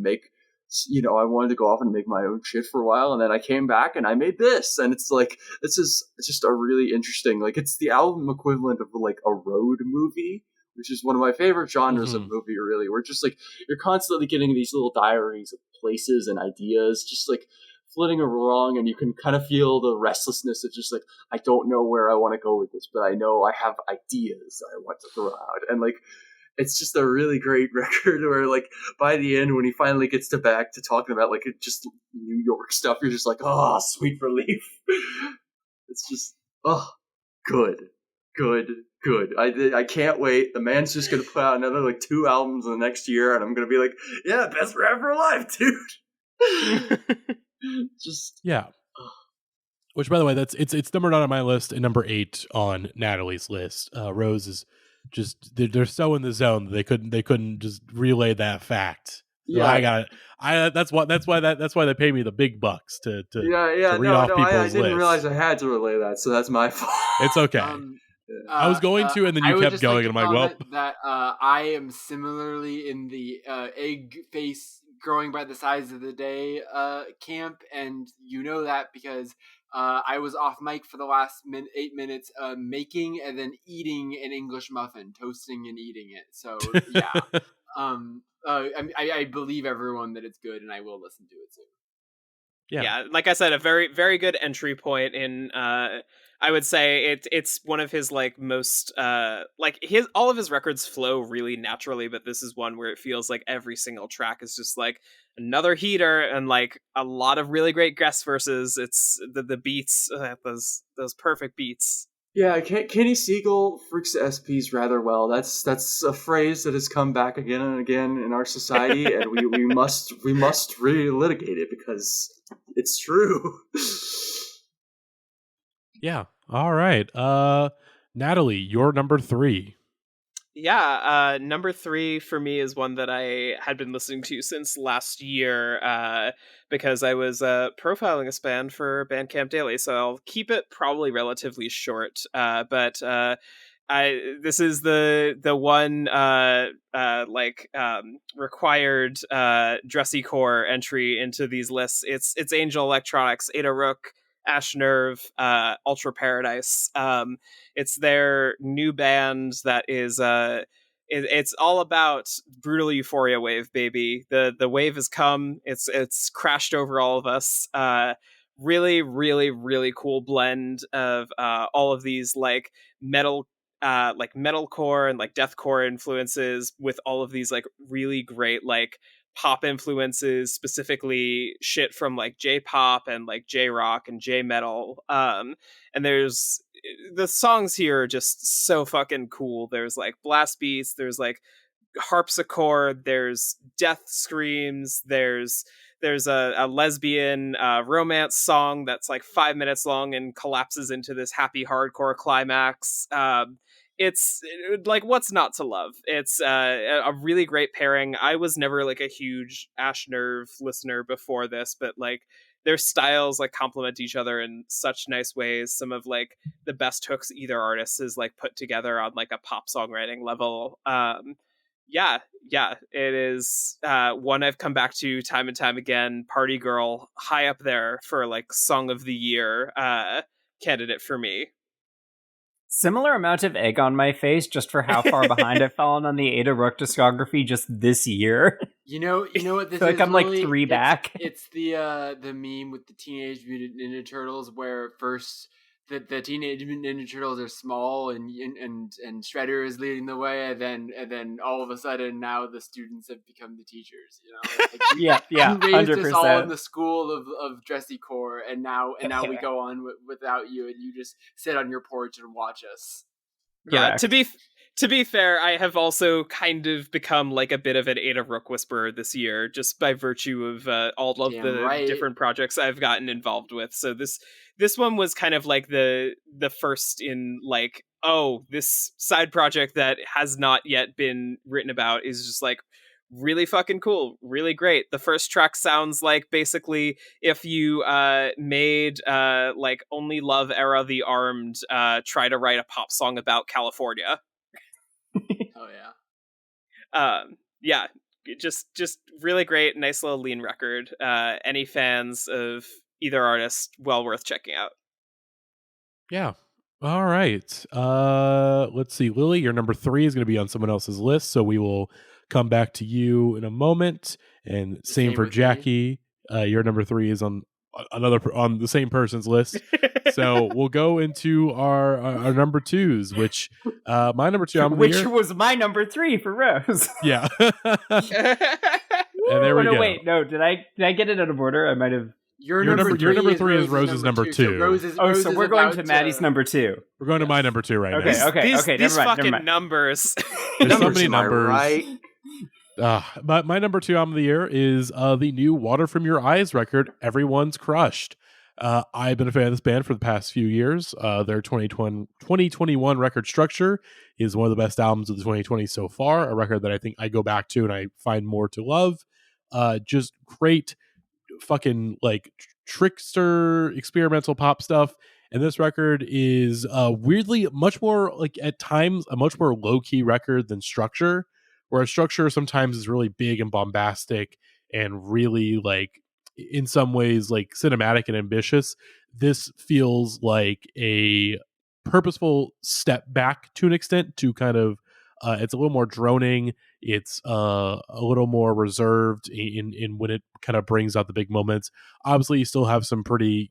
go off and make my own shit for a while, and then I came back and I made this, and it's like, this is just a really interesting, like, it's the album equivalent of like a road movie, which is one of my favorite genres of movie, really, where just like you're constantly getting these little diaries of places and ideas just like flitting along, and you can kind of feel the restlessness of just like, I don't know where I want to go with this, but I know I have ideas I want to throw out, and like it's just a really great record where, like, by the end, when he finally gets back to talking about, like, just New York stuff, you're just like, oh, sweet relief. It's just, oh, good. I can't wait. The man's just going to put out another, like, 2 albums in the next year, and I'm going to be like, yeah, best rapper alive, dude. Just. Yeah. Which, by the way, it's numbered on my list and number 8 on Natalie's list. Rose is just they're so in the zone that they couldn't just relay that fact. So yeah, that's why they pay me the big bucks to read off people's I didn't lists. Realize I had to relay that, so that's my fault. It's okay. I was going to, and then you kept going, and I'm like, well, that I am similarly in the egg face growing by the size of the day camp, and you know that because I was off mic for the last 8 minutes making and then eating an English muffin, toasting and eating it. So yeah, I believe everyone that it's good, and I will listen to it soon. Yeah, like I said, a very, very good entry point in. I would say it's one of his like most like all of his records flow really naturally, but this is one where it feels like every single track is just like another heater and like a lot of really great guest verses. It's the beats, those perfect beats. Yeah, Kenny Siegel freaks the SPs rather well. That's a phrase that has come back again and again in our society, and we must relitigate it because it's true. Yeah. All right. Natalie, you're number 3. Yeah, number 3 for me is one that I had been listening to since last year because I was profiling this band for Bandcamp Daily, so I'll keep it probably relatively short. But this is the one required dressy core entry into these lists. It's Angel Electronics, Ada Rook, Ash Nerve, Ultra Paradise. It's their new band that is it's all about brutal euphoria wave, baby. The wave has come. It's crashed over all of us. Really, really, really cool blend of all of these like metalcore and like deathcore influences with all of these like really great like pop influences, specifically shit from like J-pop and like J-rock and J-metal. And there's the songs here are just so fucking cool. There's like blast beats, there's like harpsichord, there's death screams, there's a lesbian romance song that's like 5 minutes long and collapses into this happy hardcore climax. It's like, what's not to love? It's a really great pairing. I was never like a huge Ash Nerve listener before this, but like their styles like complement each other in such nice ways. Some of like the best hooks either artist has like put together on like a pop songwriting level. Yeah, it is one I've come back to time and time again. Party Girl, high up there for like song of the year candidate for me. Similar amount of egg on my face just for how far behind I've fallen on the Ada Rook discography just this year. You know what this I feel like is? I'm like Lily? 3 back. It's the meme with the Teenage Mutant Ninja Turtles where first the Teenage Mutant Ninja Turtles are small and Shredder is leading the way, and then all of a sudden now the students have become the teachers. You know, like yeah, you raised 100%. us all in the school of dressy core, and now we go on without you, and you just sit on your porch and watch us. Yeah, Correct. to be fair, I have also kind of become like a bit of an Ada Rook whisperer this year, just by virtue of all of the different projects I've gotten involved with. So this one was kind of like the first in like, oh, this side project that has not yet been written about is just like really fucking cool, really great. The first track sounds like basically if you made like Only Love Era the Armed try to write a pop song about California. Oh yeah. Yeah, just really great, nice little lean record. Any fans of either artist, well worth checking out. Yeah. All right. Let's see. Lily, your number 3 is going to be on someone else's list, so we will come back to you in a moment. And same for Jackie. Your number 3 is on on the same person's list. So we'll go into our number 2s, which my number 2 album of the year, was my number 3 for Rose. Yeah. And there we go. Wait, no, did I get it out of order? I might have. Your number 3 is Rose's number 2. So we're going to Maddie's number 2. We're going to my number 2 right now. Okay. These Never fucking mind. numbers. There's so many numbers. Right? But my number 2 album of the year is the new Water From Your Eyes record, Everyone's Crushed. I've been a fan of this band for the past few years. Their 2021 record Structure is one of the best albums of the 2020 so far, a record that I think I go back to and I find more to love. Just great fucking like trickster experimental pop stuff. And this record is weirdly much more like at times a much more low-key record than Structure, where Structure sometimes is really big and bombastic and really like in some ways like cinematic and ambitious. This feels like a purposeful step back to an extent to kind of it's a little more droning. It's a little more reserved in when it kind of brings out the big moments. Obviously, you still have some pretty,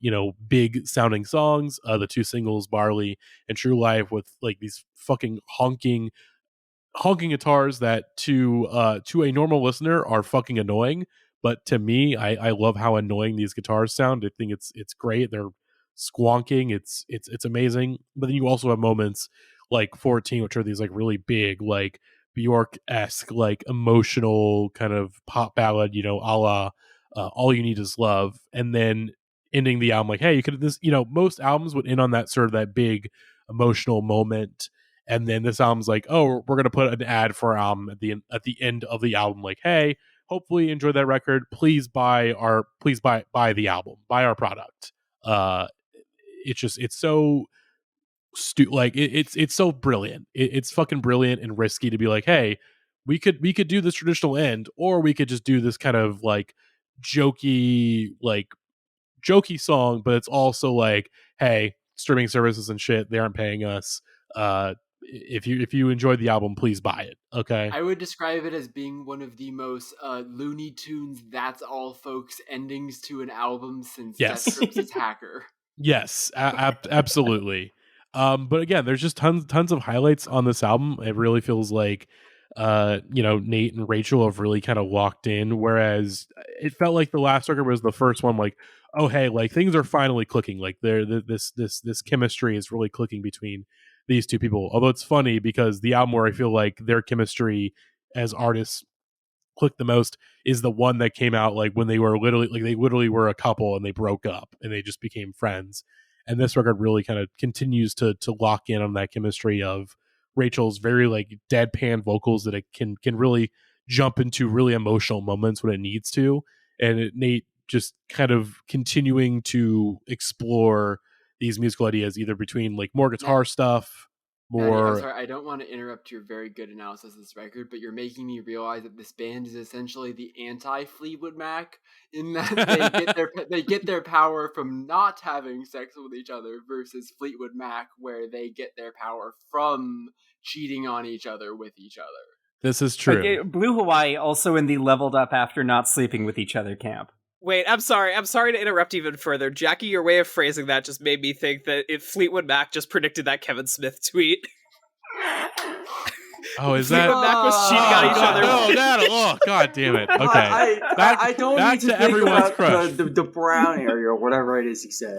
big sounding songs. The 2 singles, Barley and True Life, with like these fucking honking guitars that to a normal listener are fucking annoying. But to me, I love how annoying these guitars sound. I think it's great. They're squonking. It's amazing. But then you also have moments like 14, which are these like really big, like Bjork-esque, like emotional kind of pop ballad, a la All You Need Is Love. And then ending the album like, hey, you could this, most albums would end on that sort of that big emotional moment. And then this album's like, oh, we're gonna put an ad for our album at the end of the album, like, hey, hopefully you enjoy that record. Please buy the album, buy our product. It's so it's so brilliant. It's fucking brilliant and risky to be like, hey, we could do this traditional end, or we could just do this kind of like jokey song, but it's also like, hey, streaming services and shit, they aren't paying us. if you enjoyed the album, please buy it. Okay. I would describe it as being one of the most Looney Tunes "That's All Folks" endings to an album since Yes. Death Grips' Hacker. Yes, absolutely. But again, there's just tons of highlights on this album. It really feels like, Nate and Rachel have really kind of locked in. Whereas it felt like the last record was the first one. Like, oh hey, like things are finally clicking. Like this chemistry is really clicking between these two people. Although it's funny because the album where I feel like their chemistry as artists clicked the most is the one that came out like when they literally were a couple and they broke up and they just became friends. And this record really kind of continues to lock in on that chemistry of Rachel's very like deadpan vocals that it can really jump into really emotional moments when it needs to, and Nate just kind of continuing to explore these musical ideas either between like more guitar stuff, Matty, I'm more sorry, I don't want to interrupt your very good analysis of this record, but you're making me realize that this band is essentially the anti-Fleetwood Mac in that they get their power from not having sex with each other versus Fleetwood Mac where they get their power from cheating on each other with each other. This is true. Like, Blue Hawaii also in the leveled up after not sleeping with each other camp. Wait, I'm sorry to interrupt even further. Jackie, your way of phrasing that just made me think that if Fleetwood Mac just predicted that Kevin Smith tweet. Oh, is that? Fleetwood Mac was cheating on each other. No, that. Oh, god damn it. Okay. I don't back need to to think everyone's about crush. the brown area or whatever it is he says.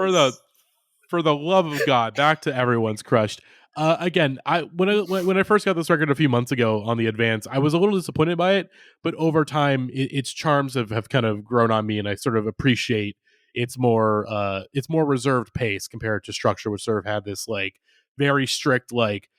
For the love of God, back to everyone's crushed. Again, when I first got this record a few months ago on the Advance, I was a little disappointed by it, but over time, its charms have kind of grown on me, and I sort of appreciate its more reserved pace compared to Structure, which sort of had this like very strict like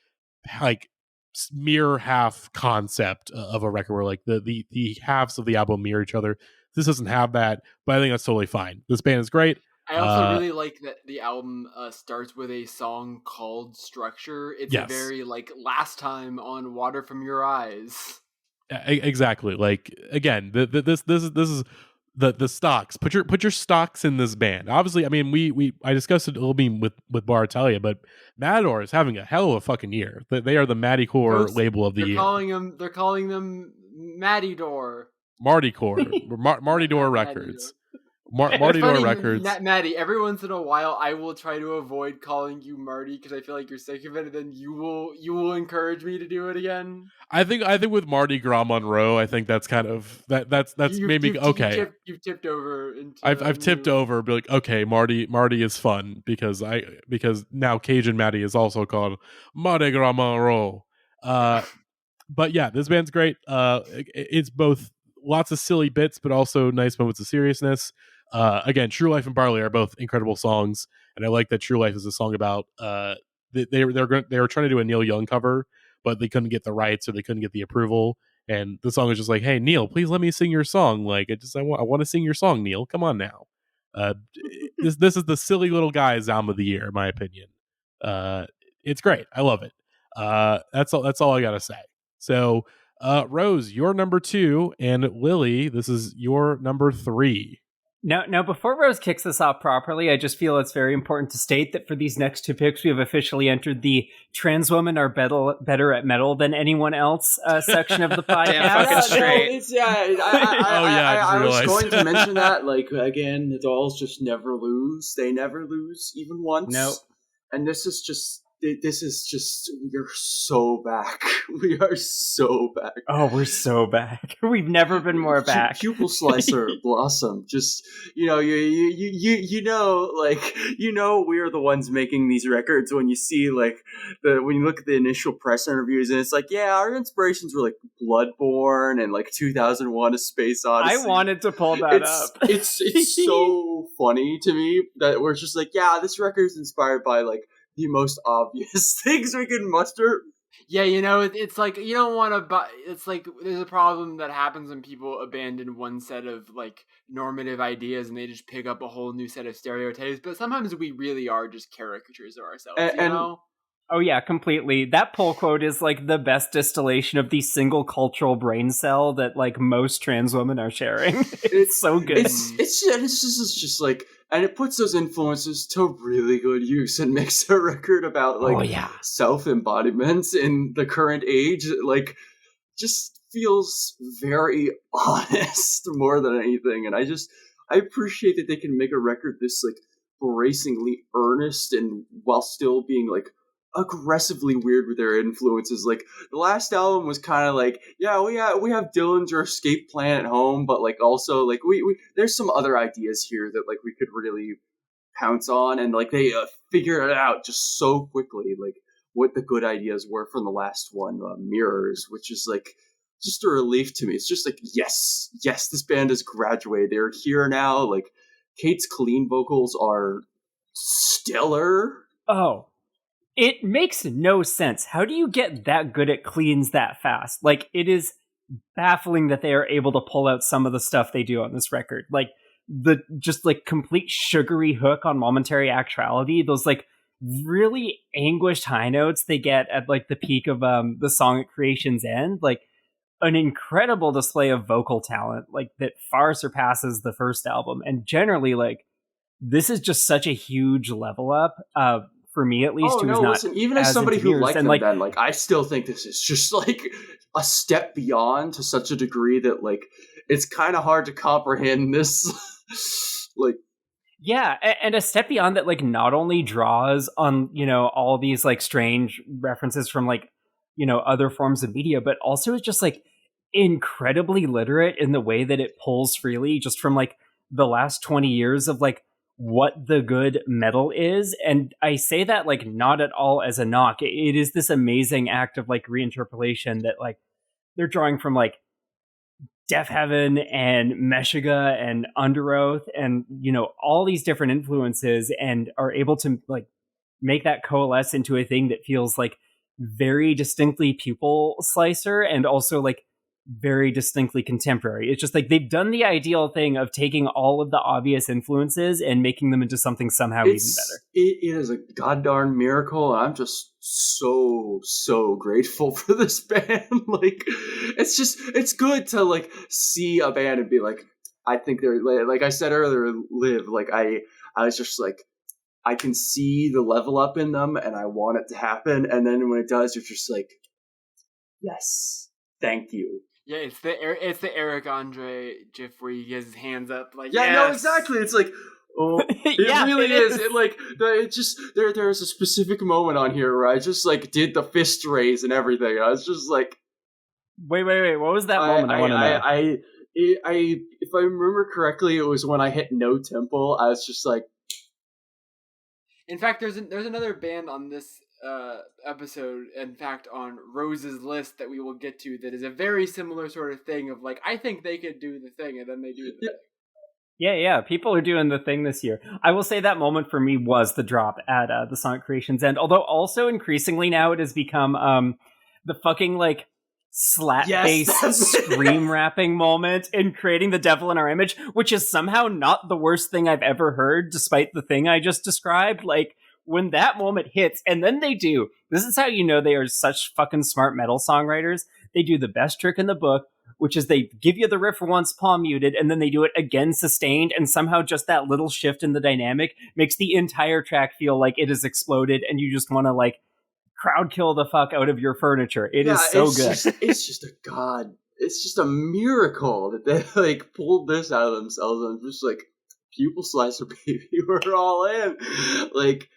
mirror half concept of a record where like the halves of the album mirror each other. This doesn't have that, but I think that's totally fine. This band is great. I also really like that the album starts with a song called Structure. It's a very like last time on Water From Your Eyes. Exactly. Like again, this is the stocks. Put your stocks in this band. Obviously, I mean I discussed it a little bit with Baratalia, but Matador is having a hell of a fucking year. They are the Mattycore label of the year. They're calling them Mattydor. Martycore. Martydor Records. Martydor Records. Matty, every once in a while I will try to avoid calling you Marty because I feel like you're sick of it, and then you will encourage me to do it again. I think with Mardi Gras Monroe, I think that's kind of that's maybe okay. You've tipped over into I've tipped over, be like, okay, Marty is fun because now Cajun Matty is also called Mardi Gras Monroe. But yeah, this band's great. It's both lots of silly bits, but also nice moments of seriousness. Again, True Life and Barley are both incredible songs, and I like that True Life is a song about they were trying to do a Neil Young cover, but they couldn't get the rights or they couldn't get the approval. And the song is just like, hey Neil, please let me sing your song. Like I want to sing your song, Neil. Come on now. This is the silly little guy's album of the year, in my opinion. It's great. I love it. That's all I gotta say. So Rose, you're number 2, and Lily, this is your number 3. Now, before Rose kicks this off properly, I just feel it's very important to state that for these next 2 picks, we have officially entered the trans women are better at metal than anyone else section of the podcast. Damn fucking straight. I was going to mention that. Like, again, the dolls just never lose. They never lose, even once. Nope. And this is just, we're so back. We are so back. Oh, we're so back. We've never been more back. Pupil Slicer, Blossom. Just, you know, we're the ones making these records when you see, like, when you look at the initial press interviews and it's like, yeah, our inspirations were, like, Bloodborne and, like, 2001 A Space Odyssey. I wanted to pull that up. It's so funny to me that we're just like, yeah, this record is inspired by, like, the most obvious things we can muster. Yeah, you know, it's like you don't want to buy. It's like there's a problem that happens when people abandon one set of like normative ideas and they just pick up a whole new set of stereotypes. But sometimes we really are just caricatures of ourselves. You know? Oh yeah, completely. That pull quote is like the best distillation of the single cultural brain cell that like most trans women are sharing. It's so good. It's just like, and it puts those influences to really good use and makes a record about like self-embodiment in the current age. Like, just feels very honest more than anything, and I appreciate that they can make a record this like bracingly earnest and while still being like aggressively weird with their influences. Like the last album was kind of like, yeah, we have Dillinger Escape Plan at Home, but like also like we there's some other ideas here that like we could really pounce on, and like they figure it out just so quickly, like what the good ideas were from the last one, Mirrors, which is like just a relief to me. It's just like, yes, this band has graduated. They're here now. Like Kate's clean vocals are stellar. Oh, it makes no sense. How do you get that good at cleans that fast? Like, it is baffling that they are able to pull out some of the stuff they do on this record. Like, the just like complete sugary hook on Momentary Actuality, those like really anguished high notes they get at like the peak of the song at Creation's End, like an incredible display of vocal talent, like that far surpasses the first album. And generally, like, this is just such a huge level up, for me at least. Oh no, listen, even as somebody who liked them then, like, I still think this is just like a step beyond to such a degree that like it's kind of hard to comprehend this. Like, yeah, and a step beyond that, like, not only draws on, you know, all these like strange references from like, you know, other forms of media, but also is just like incredibly literate in the way that it pulls freely just from like the last 20 years of like what the good metal is. And I say that like not at all as a knock. It is this amazing act of like reinterpolation that like they're drawing from like Deaf Heaven and Meshuggah and Underoath and, you know, all these different influences, and are able to like make that coalesce into a thing that feels like very distinctly pupil slicer and also like very distinctly contemporary. It's just like they've done the ideal thing of taking all of the obvious influences and making them into something somehow even better. It is a goddarn miracle, and I'm just so grateful for this band. Like, it's good to like see a band and be like, I think they're, like I said earlier, Liv, like I was just like, I can see the level up in them and I want it to happen, and then when it does, you're just like, yes, thank you. Yeah, it's the Eric Andre gif where he gets his hands up, like, yeah, yes! No, exactly. It's like, oh, it yeah, really it is. is. It like it just there's a specific moment on here where I just like did the fist raise and everything. I was just like, wait, what was that moment? I want to know. If I remember correctly, it was when I hit no tempo. I was just like, in fact, there's another band on this episode, in fact on Rose's list that we will get to, that is a very similar sort of thing of like, I think they could do the thing, and then they do the thing. Yeah, people are doing the thing this year. I will say that moment for me was the drop at the Sonic Creations End, although also increasingly now it has become the fucking like slap-based scream rapping moment in Creating the Devil in Our Image, which is somehow not the worst thing I've ever heard, despite the thing I just described. Like, when that moment hits, and then they do, this is how you know they are such fucking smart metal songwriters. They do the best trick in the book, which is they give you the riff once palm muted, and then they do it again sustained, and somehow just that little shift in the dynamic makes the entire track feel like it has exploded, and you just want to like crowd kill the fuck out of your furniture. It is so good. It's just a god. It's just a miracle that they like pulled this out of themselves. And just like, pupil slicer, baby, we're all in. Like,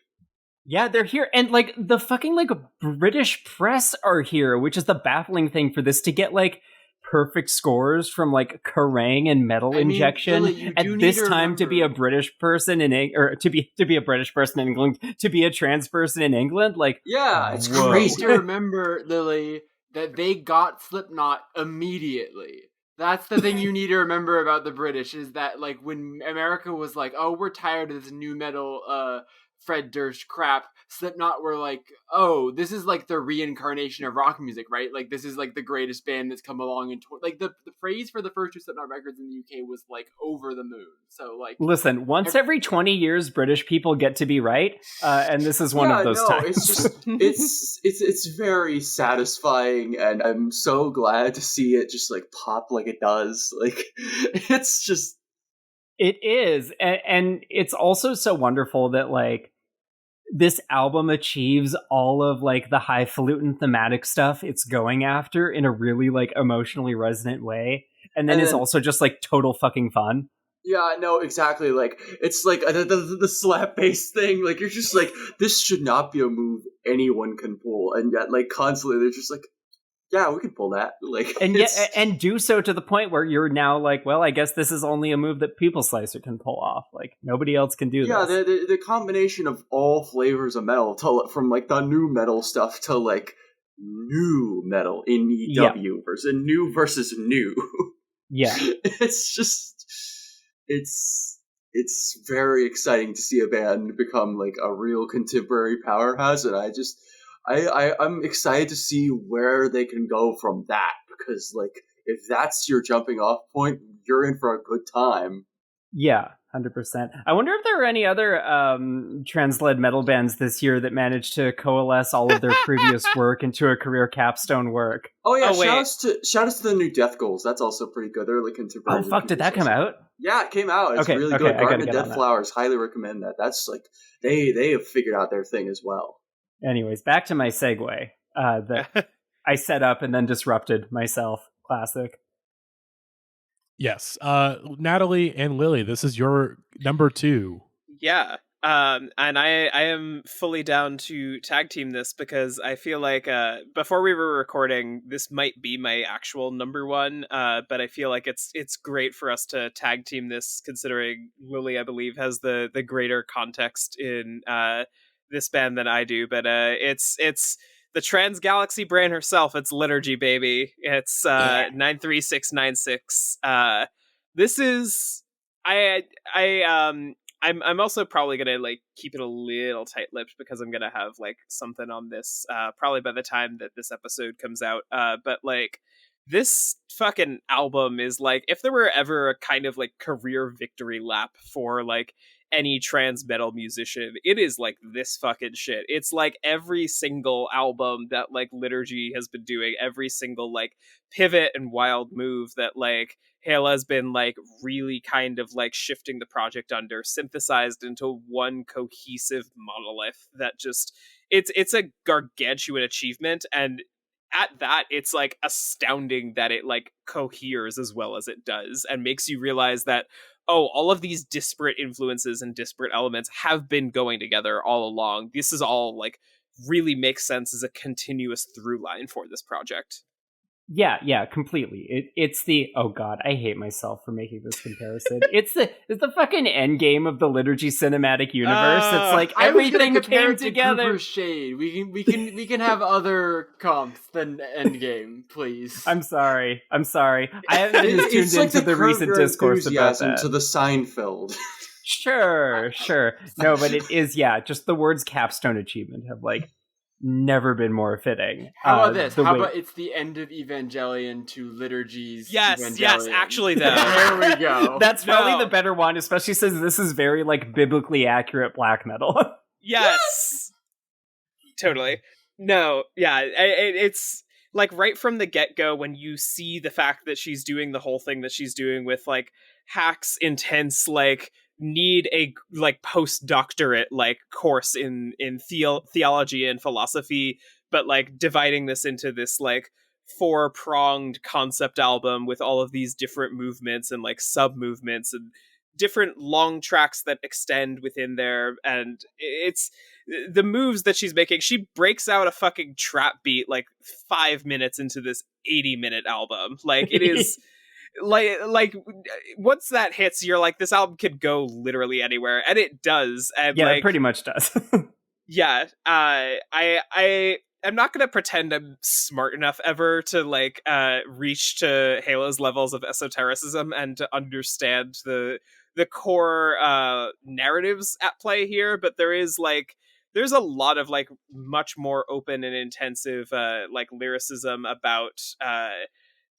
yeah, they're here. And like the fucking like British press are here, which is the baffling thing for this, to get like perfect scores from like Kerrang and Metal Injection Lily, at this time to be a British person or to be a British person in England, to be a trans person in England. Like, yeah, it's whoa. crazy. You remember, Lily, that they got Slipknot immediately. That's the thing you need to remember about the British, is that like when America was like, oh, we're tired of this new metal Fred Durst crap, Slipknot were like, oh, this is like the reincarnation of rock music, right? Like this is like the greatest band that's come along in like the praise for the first two Slipknot records in the UK was like over the moon. So like, listen, once every 20 years, British people get to be right, and this is one of those times. It's just it's very satisfying, and I'm so glad to see it just like pop like it does. Like it's just. It is, and it's also so wonderful that like this album achieves all of like the highfalutin thematic stuff it's going after in a really like emotionally resonant way, and then is also just like total fucking fun. Yeah, no, exactly. Like it's like the slap bass thing. Like you're just like, this should not be a move anyone can pull, and yet like constantly they're just like, yeah, we can pull that. Like, and yet, and do so to the point where you're now like, well, I guess this is only a move that People Slicer can pull off. Like nobody else can do this. Yeah, the combination of all flavors of metal, from like the new metal stuff to like new metal in EW versus new. Yeah, it's just it's very exciting to see a band become like a real contemporary powerhouse, and I'm excited to see where they can go from that, because like if that's your jumping off point, you're in for a good time. Yeah, 100%. I wonder if there are any other trans-led metal bands this year that managed to coalesce all of their previous work into a career capstone work. Oh yeah, shout outs to the new Death Goals. That's also pretty good. They're like contemporary. Oh fuck, did that come out? Yeah, it came out. It's really good. Garden of Dead Flowers, highly recommend that. That's like they have figured out their thing as well. Anyways, back to my segue that I set up and then disrupted myself. Classic. Yes. Natalie and Lily, this is your number 2. Yeah. And I am fully down to tag team this, because I feel like before we were recording, this might be my actual number 1, but I feel like it's great for us to tag team this, considering Lily, I believe, has the greater context in this band than I do. But it's the Trans Galaxy brand herself. It's Liturgy, baby. It's 93696. This is I'm also probably gonna like keep it a little tight-lipped, because I'm gonna have like something on this probably by the time that this episode comes out. But like this fucking album is like, if there were ever a kind of like career victory lap for like any trans metal musician, it is like this fucking shit. It's like every single album that like Liturgy has been doing, every single like pivot and wild move that like Hela's been like really kind of like shifting the project under, synthesized into one cohesive monolith that just it's a gargantuan achievement. And at that, it's like astounding that it like coheres as well as it does, and makes you realize that, oh, all of these disparate influences and disparate elements have been going together all along. This is all like really makes sense as a continuous through line for this project. Yeah, completely. It's the, oh god, I hate myself for making this comparison. it's the fucking end game of the Liturgy cinematic universe. It's like everything came together. Cooper Shade. We can have other comps than Endgame, please. I'm sorry. I haven't been tuned into the recent discourse about that. To the Seinfeld. Sure. No, but it is, just the words capstone achievement have like never been more fitting. How about this? How about it's the end of Evangelion to Liturgy's Evangelion? Yes, actually though. There we go. That's probably the better one, especially since this is very like biblically accurate black metal. Yes. Totally. No, yeah, it's like right from the get-go, when you see the fact that she's doing the whole thing that she's doing with like Hack's intense like need a like postdoctorate like course in theology and philosophy, but like dividing this into this like 4-pronged concept album with all of these different movements and like sub movements and different long tracks that extend within there. And it's the moves that she's making. She breaks out a fucking trap beat like 5 minutes into this 80-minute album. Like it is like once that hits, you're like, this album could go literally anywhere, and it does. And yeah, like, it pretty much does. Yeah, I'm not gonna pretend I'm smart enough ever to like reach to Halo's levels of esotericism and to understand the the core narratives at play here, but there's a lot of like much more open and intensive like lyricism about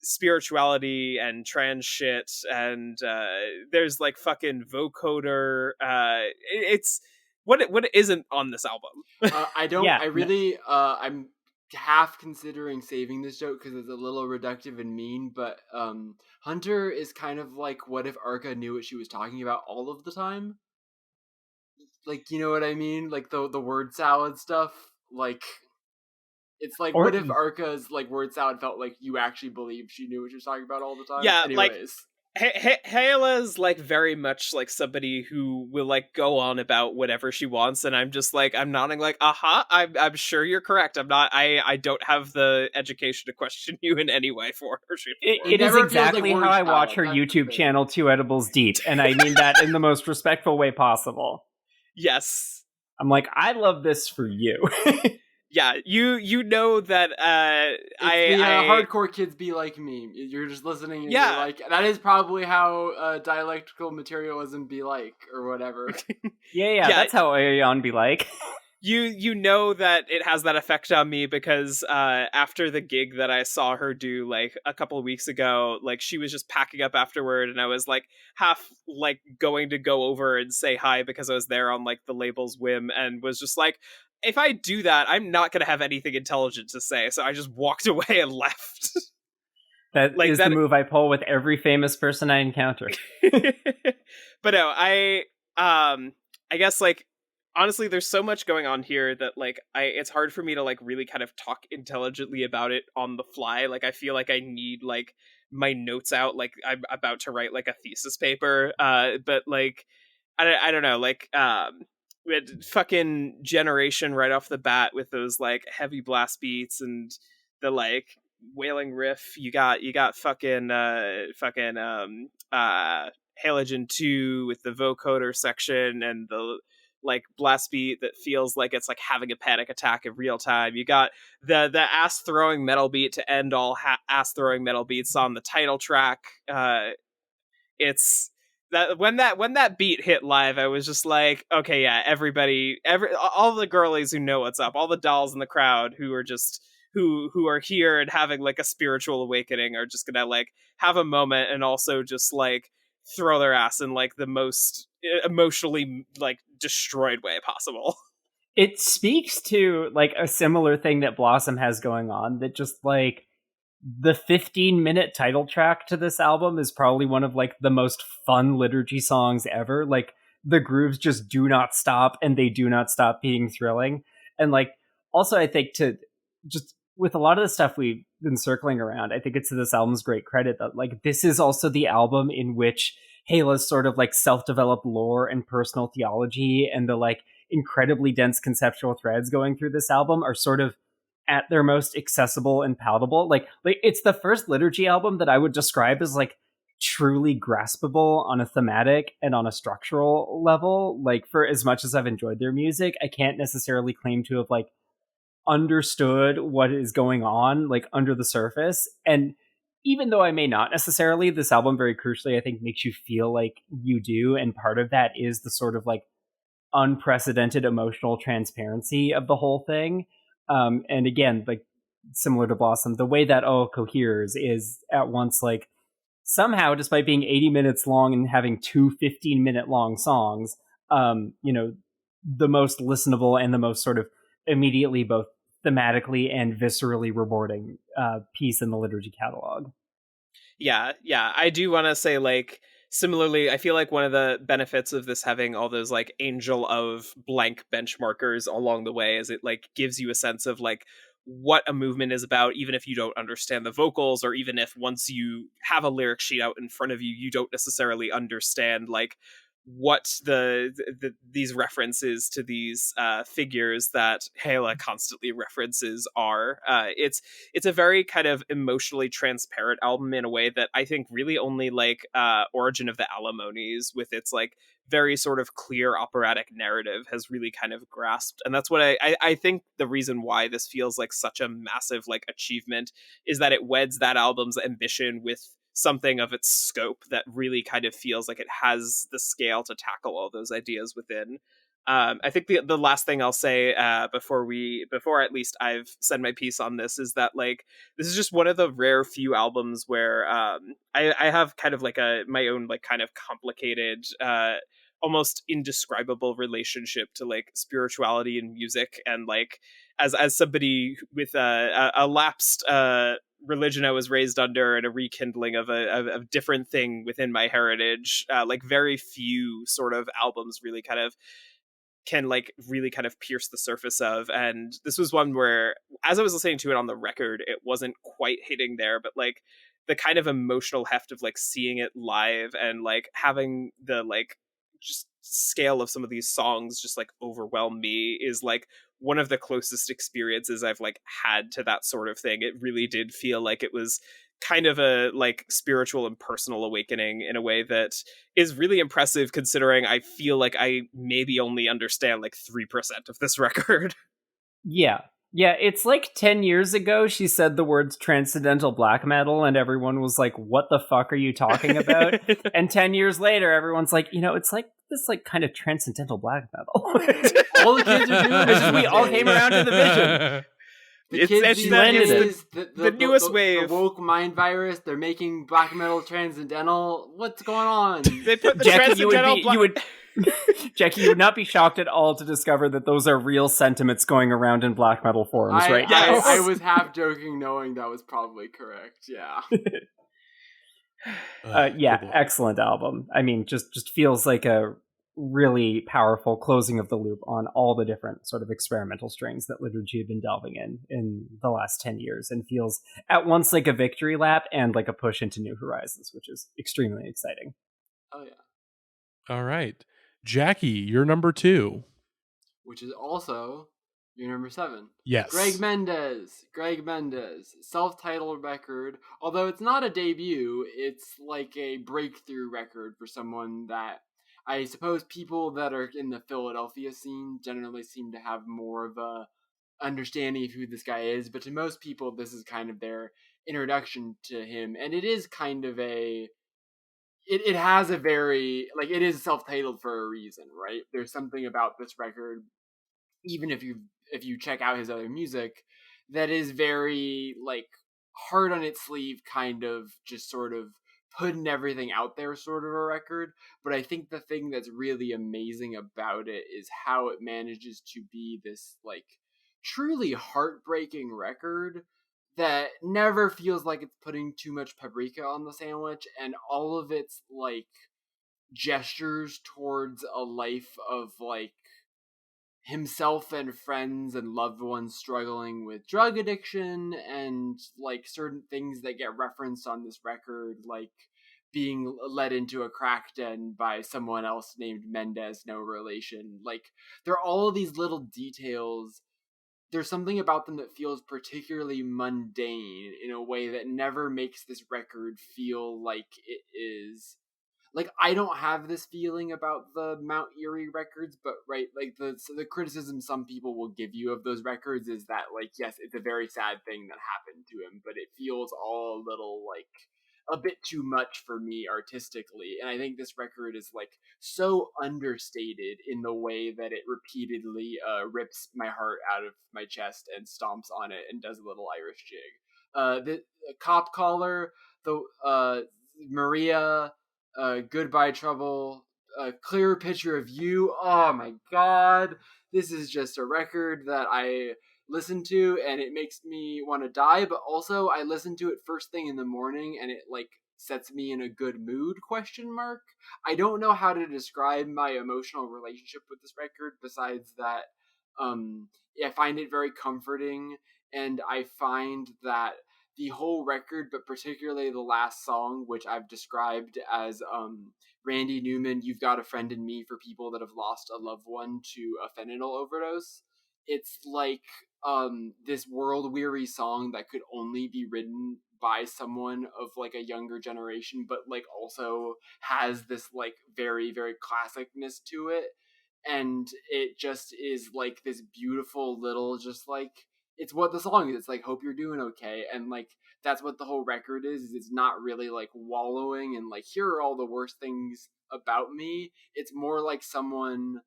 spirituality and trans shit, and there's like fucking vocoder. It's what isn't on this album. I don't. Yeah, I really. I'm half considering saving this joke because it's a little reductive and mean. But Hunter is kind of like, what if Arca knew what she was talking about all of the time? Like, you know what I mean? Like the word salad stuff. Like, it's like, Or- what if Arca's like word salad felt like you actually believed she knew what she was talking about all the time? Yeah, like, Anyways. Hayla's like very much like somebody who will like go on about whatever she wants, and I'm just like, I'm nodding like, I'm sure you're correct. I don't have the education to question you in any way for her. It is never feels exactly like how word I watch salad, her that's the YouTube thing. channel, Two Edibles Deep, and I mean that in the most respectful way possible. Yes. I'm like, I love this for you. Yeah, you know that It's the hardcore kids be like me. You're just listening and Yeah. you're like, that is probably how dialectical materialism be like, or whatever. Yeah, that's how Aeon be like. You know that it has that effect on me because after the gig that I saw her do like a couple of weeks ago, like she was just packing up afterward, and I was like half like going to go over and say hi because I was there on like the label's whim, and was just like, if I do that, I'm not going to have anything intelligent to say, so I just walked away and left. That Like is that- the move I pull with every famous person I encounter. But no, I guess like honestly there's so much going on here that like it's hard for me to like really kind of talk intelligently about it on the fly. Like I feel like I need like my notes out, like I'm about to write like a thesis paper, but like I don't know, like we had fucking Generation right off the bat with those like heavy blast beats and the like wailing riff. You got fucking Halogen 2 with the vocoder section and the like blast beat that feels like it's like having a panic attack in real time. You got the ass throwing metal beat to end all ass throwing metal beats on the title track. It's that when that beat hit live, I was just like, okay, yeah, all the girlies who know what's up, all the dolls in the crowd who are just who are here and having like a spiritual awakening are just gonna like have a moment and also just like throw their ass in like the most emotionally like destroyed way possible. It speaks to like a similar thing that Blossom has going on, that just like the 15-minute title track to this album is probably one of like the most fun liturgy songs ever. Like the grooves just do not stop, and they do not stop being thrilling. And like also I think to just with a lot of the stuff we've been circling around, I think it's to this album's great credit that like this is also the album in which Hala's sort of like self-developed lore and personal theology and the like incredibly dense conceptual threads going through this album are sort of at their most accessible and palatable. Like it's the first liturgy album that I would describe as like truly graspable on a thematic and on a structural level. Like for as much as I've enjoyed their music, I can't necessarily claim to have like understood what is going on like under the surface. And even though I may not necessarily, this album very crucially I think makes you feel like you do, and part of that is the sort of like unprecedented emotional transparency of the whole thing. And again, like similar to Blossom, the way that all coheres is at once like somehow, despite being 80 minutes long and having two 15-minute long songs, the most listenable and the most sort of immediately both thematically and viscerally rewarding piece in the liturgy catalog. Yeah, I do want to say like similarly, I feel like one of the benefits of this having all those like angel of blank benchmarkers along the way is it like gives you a sense of like what a movement is about, even if you don't understand the vocals, or even if once you have a lyric sheet out in front of you, you don't necessarily understand like what these references to these figures that Hala constantly references are. It's a very kind of emotionally transparent album in a way that I think really only like Origin of the Alimonies with its like very sort of clear operatic narrative has really kind of grasped. And that's what I think the reason why this feels like such a massive like achievement is that it weds that album's ambition with something of its scope that really kind of feels like it has the scale to tackle all those ideas within. I think the last thing I'll say before at least I've said my piece on this is that like this is just one of the rare few albums where I have kind of like my own like kind of complicated almost indescribable relationship to like spirituality and music, and like as somebody with a lapsed religion I was raised under and a rekindling of a different thing within my heritage, like very few sort of albums really kind of can like really kind of pierce the surface of. And this was one where as I was listening to it on the record, it wasn't quite hitting there, but like the kind of emotional heft of like seeing it live and like having the like just scale of some of these songs just like overwhelm me is like one of the closest experiences I've like had to that sort of thing. It really did feel like it was kind of a like spiritual and personal awakening in a way that is really impressive, considering I feel like I maybe only understand like 3% of this record. Yeah. Yeah, it's like 10 years ago she said the words transcendental black metal and everyone was like, what the fuck are you talking about? And 10 years later, everyone's like, it's like this like kind of transcendental black metal. All the kids are doing this. We all came around to the vision. The newest wave. The woke mind virus. They're making black metal transcendental. What's going on? They put the transcendental Jackie, you would not be shocked at all to discover that those are real sentiments going around in black metal forums right now. I was half joking, knowing that was probably correct. Yeah. Excellent album. I mean, just feels like a really powerful closing of the loop on all the different sort of experimental strings that liturgy had been delving in the last 10 years, and feels at once like a victory lap and like a push into new horizons, which is extremely exciting. Oh yeah. All right, Jackie, you're number 2, which is also your number 7. Yes, Greg Mendez, self-titled record. Although it's not a debut, it's like a breakthrough record for someone that I suppose people that are in the Philadelphia scene generally seem to have more of a understanding of who this guy is, but to most people this is kind of their introduction to him, and it is kind of it has a very, like, it is self-titled for a reason, right? There's something about this record, even if you check out his other music, that is very like hard on its sleeve, kind of just sort of putting everything out there sort of a record. But I think the thing that's really amazing about it is how it manages to be this like truly heartbreaking record that never feels like it's putting too much paprika on the sandwich, and all of its like gestures towards a life of like himself and friends and loved ones struggling with drug addiction, and like certain things that get referenced on this record, like being led into a crack den by someone else named Mendez, no relation. Like, there are all of these little details. There's something about them that feels particularly mundane in a way that never makes this record feel like it is. Like, I don't have this feeling about the Mount Eerie records, but right, like the criticism some people will give you of those records is that, like, yes, it's a very sad thing that happened to him, but it feels all a little like a bit too much for me artistically. And I think this record is like so understated in the way that it repeatedly rips my heart out of my chest and stomps on it and does a little Irish jig. The Cop Collar, the Maria, Goodbye Trouble, a Clearer Picture of You. Oh my god, this is just a record that I listen to and it makes me want to die, but also I listen to it first thing in the morning and it like sets me in a good mood, ? I don't know how to describe my emotional relationship with this record besides that I find it very comforting, and I find that the whole record, but particularly the last song, which I've described as Randy Newman, You've Got a Friend in Me, for people that have lost a loved one to a fentanyl overdose. It's like this world-weary song that could only be written by someone of like a younger generation, but like also has this like very, very classicness to it. And it just is like this beautiful little just like it's what the song is. It's like, hope you're doing okay. And like, that's what the whole record is it's not really like wallowing and like, here are all the worst things about me. It's more like someone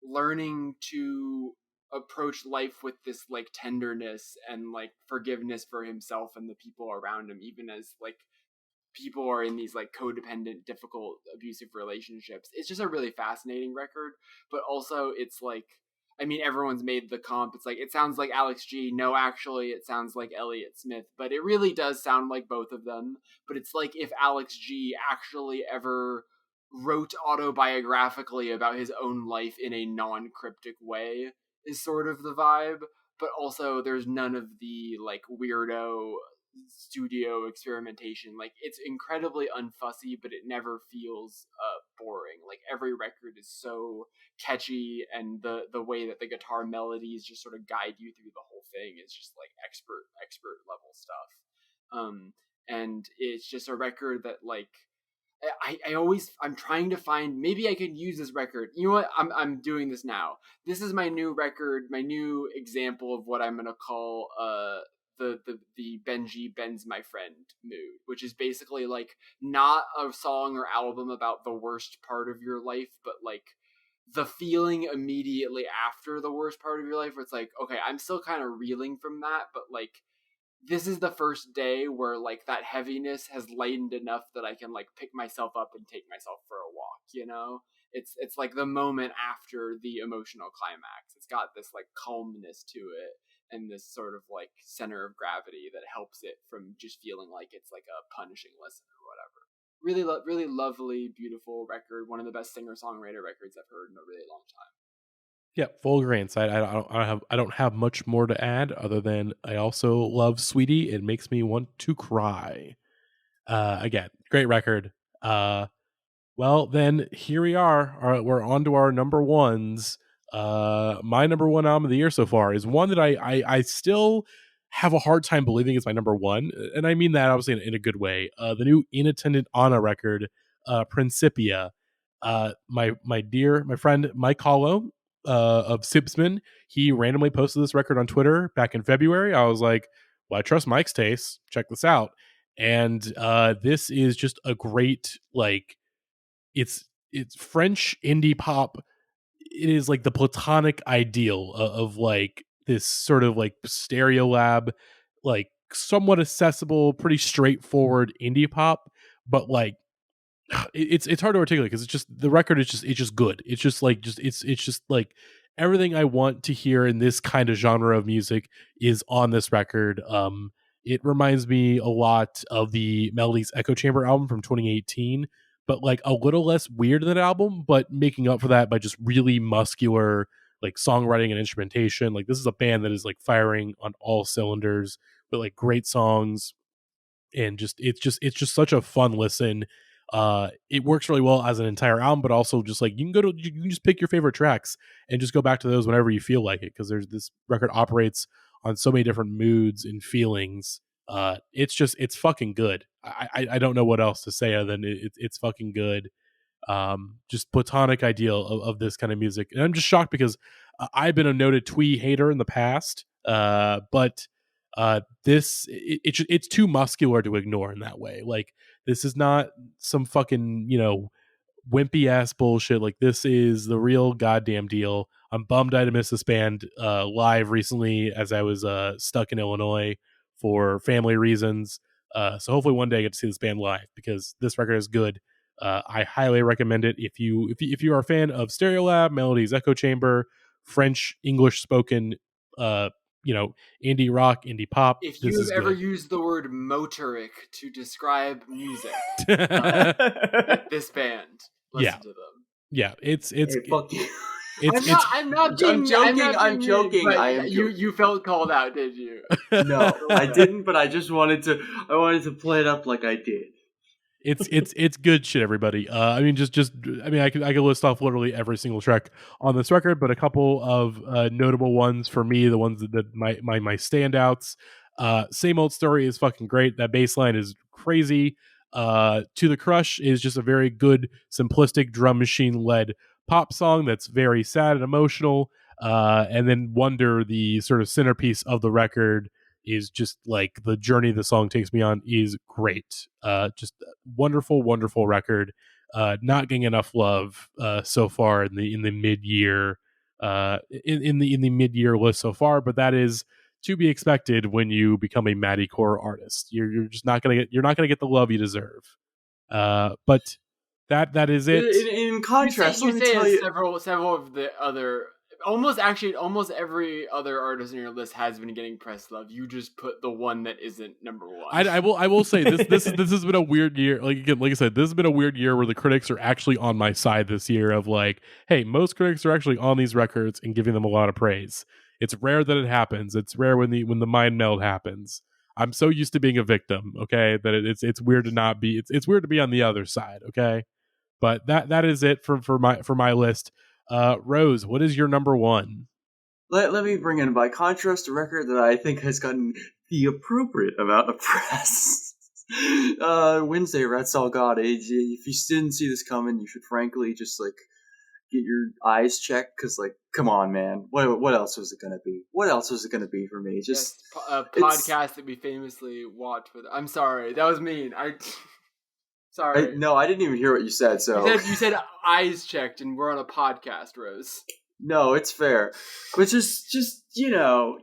learning to approach life with this like tenderness and like forgiveness for himself and the people around him, even as like people are in these like codependent, difficult, abusive relationships. It's just a really fascinating record, but also it's like, I mean, everyone's made the comp. It's like, it sounds like Alex G. No, actually, it sounds like Elliott Smith, but it really does sound like both of them. But it's like if Alex G actually ever wrote autobiographically about his own life in a non-cryptic way, is sort of the vibe. But also, there's none of the like weirdo studio experimentation. Like, it's incredibly unfussy, but it never feels boring. Like, every record is so catchy, and the way that the guitar melodies just sort of guide you through the whole thing is just like expert level stuff. And it's just a record that like I'm trying to find, maybe I could use this record. You know what? I'm doing this now. This is my new record, my new example of what I'm gonna call the Benji Ben's my friend mood, which is basically like not a song or album about the worst part of your life, but like the feeling immediately after the worst part of your life, where it's like, okay, I'm still kind of reeling from that, but like this is the first day where like that heaviness has lightened enough that I can like pick myself up and take myself for a walk, you know? It's like the moment after the emotional climax. It's got this like calmness to it and this sort of like center of gravity that helps it from just feeling like it's like a punishing lesson or whatever. Really lovely, beautiful record. One of the best singer-songwriter records I've heard in a really long time. Yeah, full agreement. I don't have much more to add other than I also love Sweetie. It makes me want to cry. Again, great record. Well, then here we are. We're on to our number ones. My number one album of the year so far is one that I still have a hard time believing is my number one, and I mean that obviously in a good way. The new Inattended Anna record, Principia. My friend Mike Hollow of Sibsman, he randomly posted this record on Twitter back in February. I was like, well, I trust Mike's taste. Check this out. And this is just a great like it's French indie pop. It is like the platonic ideal of like this sort of like Stereolab, like somewhat accessible, pretty straightforward indie pop, but like it's hard to articulate because it's just the record is just it's just good. It's just like it's just like everything I want to hear in this kind of genre of music is on this record. It reminds me a lot of the Melody's Echo Chamber album from 2018, but like a little less weird than that album, but making up for that by just really muscular like songwriting and instrumentation. Like this is a band that is like firing on all cylinders with like great songs, and it's just such a fun listen. It works really well as an entire album, but also just like you can just pick your favorite tracks and just go back to those whenever you feel like it, because there's this record operates on so many different moods and feelings. It's fucking good. I don't know what else to say other than it's fucking good. Just platonic ideal of this kind of music, and I'm just shocked because I've been a noted twee hater in the past, but it's too muscular to ignore in that way. Like this is not some fucking wimpy ass bullshit. Like this is the real goddamn deal. I'm bummed I had to miss this band live recently as I was stuck in Illinois for family reasons. So hopefully one day I get to see this band live because this record is good. I highly recommend it if you are a fan of Stereolab, Melody's Echo Chamber, French English spoken indie rock, indie pop. If This you've is ever good. used the word motoric to describe music, this band, listen to them. Yeah, it's Hey, fuck you. I'm not being I'm joking. But I am you felt called out, did you? No, I didn't, but I just wanted to play it up like I did. It's good shit, everybody. I mean, I could list off literally every single track on this record, but a couple of notable ones for me, the ones that my standouts. Same Old Story is fucking great. That bass line is crazy. To the Crush is just a very good, simplistic drum machine led pop song that's very sad and emotional. And then Wonder, the sort of centerpiece of the record, is just like the journey the song takes me on is great. Just wonderful, wonderful record. Not getting enough love so far in the mid year in the mid year list so far, but that is to be expected when you become a Matty core artist. You're just not gonna get the love you deserve. But that is it. In contrast, you let me say tell you, several of the other, almost every other artist on your list has been getting press love. You just put the one that isn't number one. I will say this has been a weird year. Like I said, this has been a weird year where the critics are actually on my side this year. Of like, hey, most critics are actually on these records and giving them a lot of praise. It's rare that it happens. It's rare when the mind meld happens. I'm so used to being a victim, okay, that it's weird to not be. It's weird to be on the other side, okay. But that is it for my list. Rose, what is your number one? let me bring in, by contrast, a record that I think has gotten the appropriate amount of press. Wednesday, Rats All God. If you didn't see this coming, you should frankly just like get your eyes checked, because like, come on, man, what else was it gonna be? What else was it gonna be for me? Just a podcast that we famously watch with. I'm sorry, that was mean. Sorry. No, I didn't even hear what you said. So you said eyes checked, and we're on a podcast, Rose. No, it's fair, but just you know,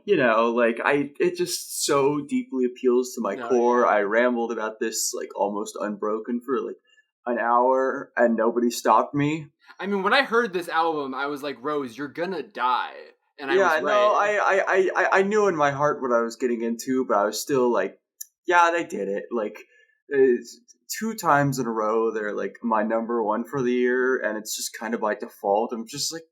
like it just so deeply appeals to my core. Yeah. I rambled about this like almost unbroken for like an hour, and nobody stopped me. I mean, when I heard this album, I was like, Rose, you're gonna die. And I was right. No, I knew in my heart what I was getting into, but I was still like, yeah, they did it. Like, 2 times in a row, they're like my number one for the year, and it's just kind of by default. I'm just like,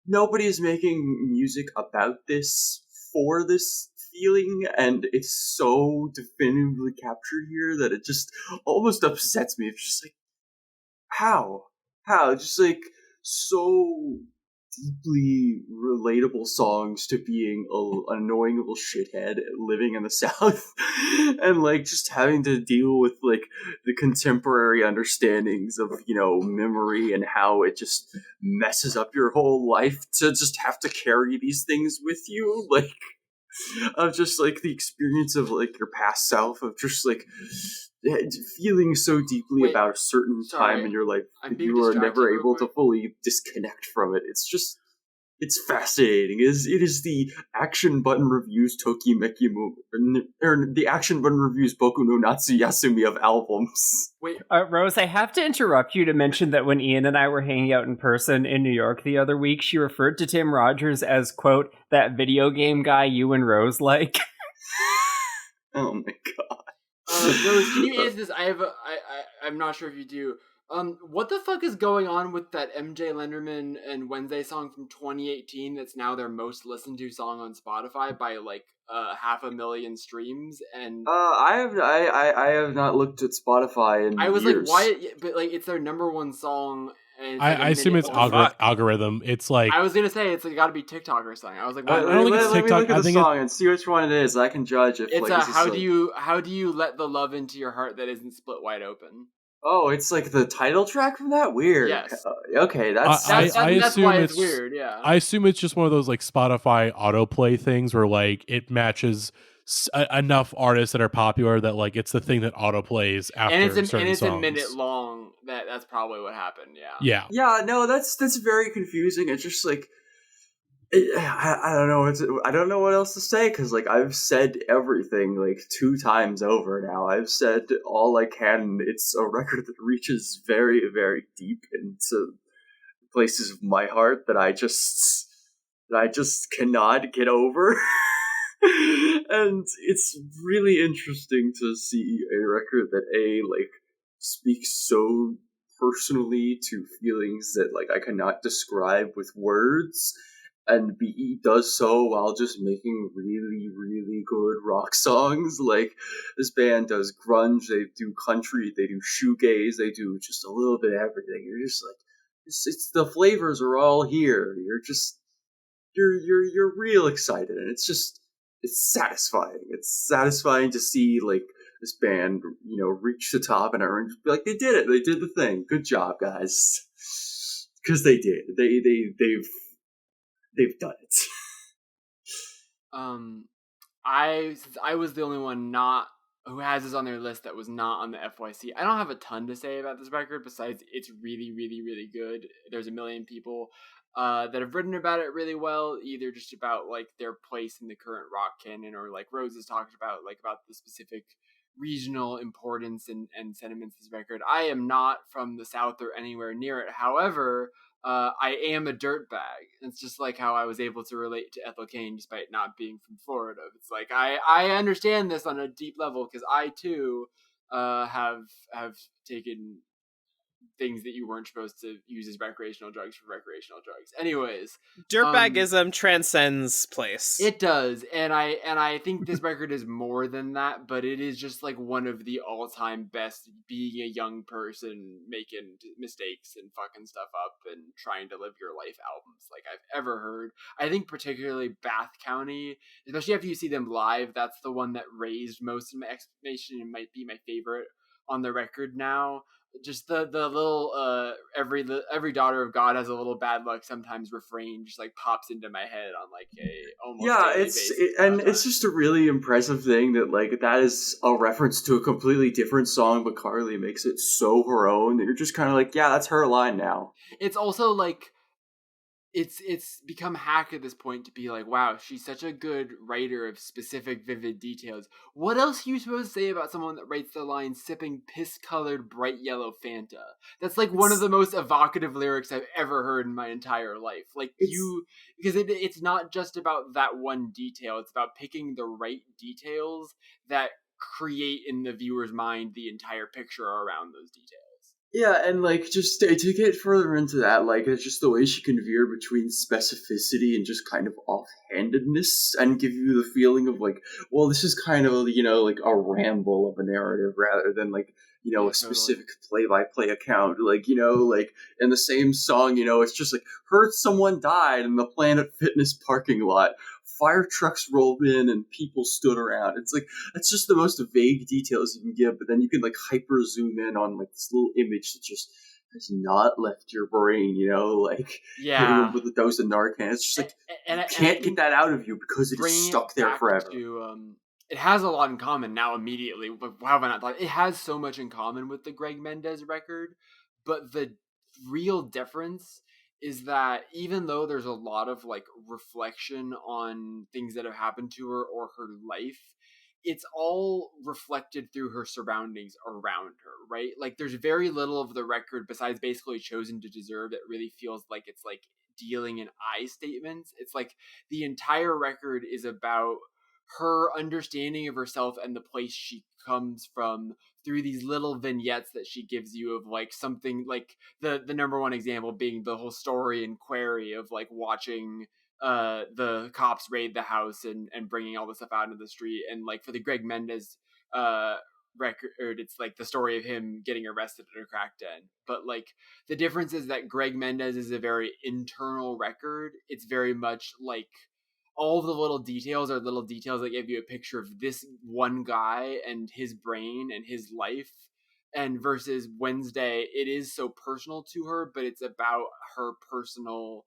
nobody's making music about this for this feeling, and it's so definitively captured here that it just almost upsets me. It's just like, how? Just like so deeply relatable songs to being an annoying little shithead living in the South, and like just having to deal with like the contemporary understandings of, you know, memory and how it just messes up your whole life to just have to carry these things with you, like of just like the experience of like your past self, of just like feeling so deeply about a certain time in your life that you are never able to fully disconnect from it. It's fascinating. It is the action button reviews Tokimeki or the action button reviews Boku no Natsu Yasumi of albums. Wait, Rose, I have to interrupt you to mention that when Ian and I were hanging out in person in New York the other week, she referred to Tim Rogers as, quote, that video game guy you and Rose like. Oh my god. Rose, can you answer this? I'm not sure if you do. What the fuck is going on with that MJ Lenderman and Wednesday song from 2018 that's now their most listened to song on Spotify by like 500,000 streams? And I have not looked at Spotify in I was years. like, why? But like, it's their number one song. And I assume it's algorithm. It's like, I was gonna say it's like got to be TikTok or something. I was like, I don't think it's TikTok. Let me look at the song and see which one it is. I can judge if it's like, how do you let the love into your heart that isn't split wide open? Oh, it's like the title track from that? Weird. Yes. Okay, that's I that's assume why it's weird, yeah. I assume it's just one of those like Spotify autoplay things where like it matches enough artists that are popular that like it's the thing that autoplays after certain songs. A minute long. That's probably what happened, yeah. Yeah, no, that's very confusing. It's just like I don't know. I don't know what else to say, because like I've said everything like 2 times over now. I've said all I can. It's a record that reaches very, very deep into places of my heart that I just cannot get over. And it's really interesting to see a record that like speaks so personally to feelings that like I cannot describe with words. And B does so while just making really, really good rock songs. Like, this band does grunge, they do country, they do shoegaze, they do just a little bit of everything. You're just like, it's the flavors are all here. You're just, you're real excited, and it's satisfying. It's satisfying to see like this band, you know, reach the top and everyone just be like, they did it, they did the thing. Good job, guys, because they did. they've done it. Since I was the only one not who has this on their list that was not on the FYC. I don't have a ton to say about this record besides it's really, really, really good. There's a million people that have written about it really well, either just about like their place in the current rock canon, or like Rose has talked about, like about the specific regional importance and sentiments of this record. I am not from the South or anywhere near it. However, I am a dirtbag. It's just like how I was able to relate to Ethel Cain despite not being from Florida. It's like I understand this on a deep level because I too have taken things that you weren't supposed to use as recreational drugs for recreational drugs. Anyways, Dirtbagism transcends place. it does, and I think this record is more than that, but it is just like one of the all-time best being a young person making mistakes and fucking stuff up and trying to live your life albums like I've ever heard. I think particularly Bath County, especially after you see them live, that's the one that raised most of my expectation and might be my favorite on the record now. Just the little every daughter of God has a little bad luck sometimes refrain just like pops into my head on like a almost daily basis. It's just a really impressive thing that like that is a reference to a completely different song, but Carly makes it so her own that you're just kind of like, yeah, that's her line now. It's also like it's become hack at this point to be like, wow, she's such a good writer of specific, vivid details. What else are you supposed to say about someone that writes the line sipping piss-colored bright yellow Fanta? That's like one of the most evocative lyrics I've ever heard in my entire life. Like because it's not just about that one detail. It's about picking the right details that create in the viewer's mind the entire picture around those details. Yeah, and like just to get further into that, like it's just the way she can veer between specificity and just kind of offhandedness and give you the feeling of like, well, this is kind of, you know, like a ramble of a narrative rather than like, you know, a specific play-by-play account. Like, you know, like in the same song, you know, it's just like, heard someone died in the Planet Fitness parking lot. Fire trucks rolled in and people stood around. It's like, that's just the most vague details you can give, but then you can like hyper zoom in on like this little image that just has not left your brain, you know, like hitting them with a dose of Narcan. It's just like, you can't get that out of you because it is stuck there forever. It has a lot in common now immediately. How have I not thought? It has so much in common with the Greg Mendez record, but the real difference is that even though there's a lot of like reflection on things that have happened to her or her life, it's all reflected through her surroundings around her, right? Like there's very little of the record besides basically Chosen to Deserve that really feels like it's like dealing in I statements. It's like the entire record is about her understanding of herself and the place she comes from through these little vignettes that she gives you of like something like the number one example being the whole story in Query of like watching the cops raid the house and bringing all the stuff out into the street. And like for the Greg Mendez record, it's like the story of him getting arrested at a crack den. But like the difference is that Greg Mendez is a very internal record. It's very much like all the little details are little details that give you a picture of this one guy and his brain and his life. And versus Wednesday, it is so personal to her, but it's about her personal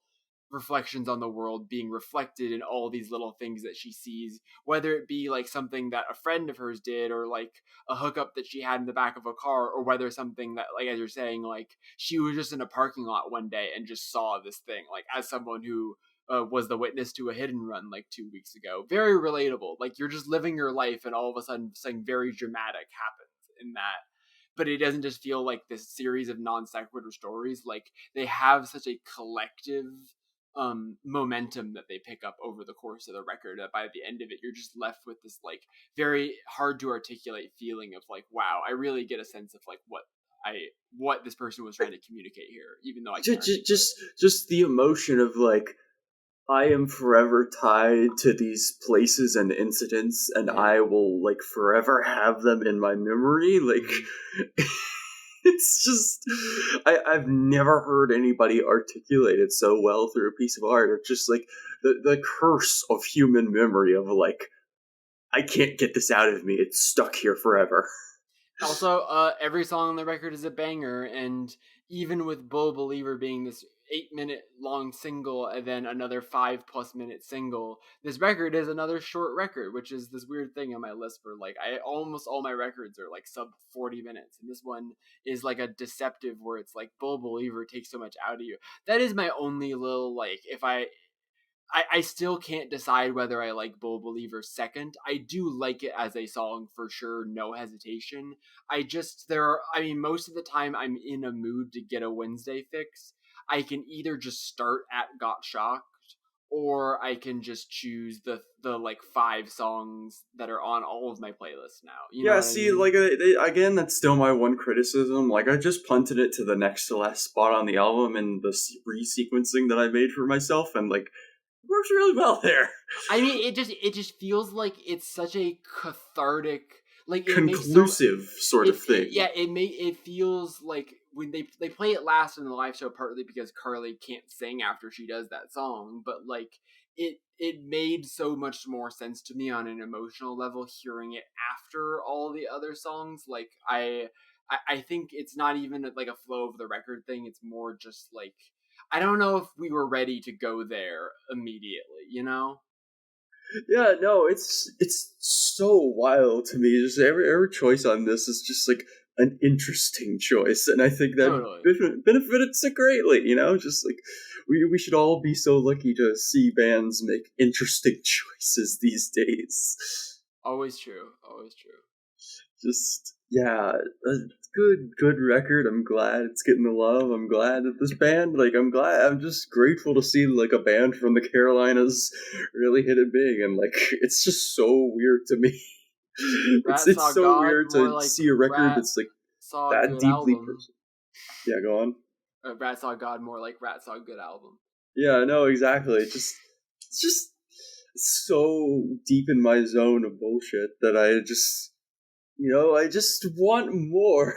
reflections on the world being reflected in all these little things that she sees, whether it be like something that a friend of hers did or like a hookup that she had in the back of a car, or whether something that, like as you're saying, like she was just in a parking lot one day and just saw this thing, like as someone who was the witness to a hit and run like 2 weeks ago. Very relatable. Like you're just living your life and all of a sudden something very dramatic happens in that. But it doesn't just feel like this series of non sequitur stories. Like they have such a collective momentum that they pick up over the course of the record that by the end of it you're just left with this like very hard to articulate feeling of like, wow, I really get a sense of like what this person was trying to communicate here, even though I can't just the emotion of like, I am forever tied to these places and incidents, and I will like forever have them in my memory. Like, it's just, I've never heard anybody articulate it so well through a piece of art. It's just like the curse of human memory of like, I can't get this out of me. It's stuck here forever. Also, every song on the record is a banger, and even with Bull Believer being this 8-minute long single and then another 5+ minute single. This record is another short record, which is this weird thing on my list where like almost all my records are like sub 40 minutes, and this one is like a deceptive where it's like Bull Believer takes so much out of you. That is my only little like, if I still can't decide whether I like Bull Believer second. I do like it as a song for sure, no hesitation. Most of the time I'm in a mood to get a Wednesday fix. I can either just start at Got Shocked, or I can just choose the like 5 songs that are on all of my playlists now. You know what I mean? like again, that's still my one criticism. Like, I just punted it to the next to last spot on the album in the re-sequencing that I made for myself, and like, works really well there. I mean, it just feels like it's such a cathartic, like conclusive sort of thing. It feels like when they play it last in the live show, partly because Carly can't sing after she does that song, but like it made so much more sense to me on an emotional level hearing it after all the other songs. Like I think it's not even like a flow of the record thing. It's more just like, I don't know if we were ready to go there immediately, you know? Yeah, no, it's so wild to me. Just every choice on this is just like an interesting choice, and I think that Totally benefited it greatly. You know, just like we should all be so lucky to see bands make interesting choices these days. Always true. Always true. Just good record. I'm glad it's getting the love. I'm glad that this band, like, I'm just grateful to see like a band from the Carolinas really hit it big, and like, it's just so weird to me. It's so weird to like see a record that's like that deeply personal. Yeah, go on. Rat Saw God, more like Rat Saw Good album. Yeah, no, exactly. It's just so deep in my zone of bullshit that I just want more.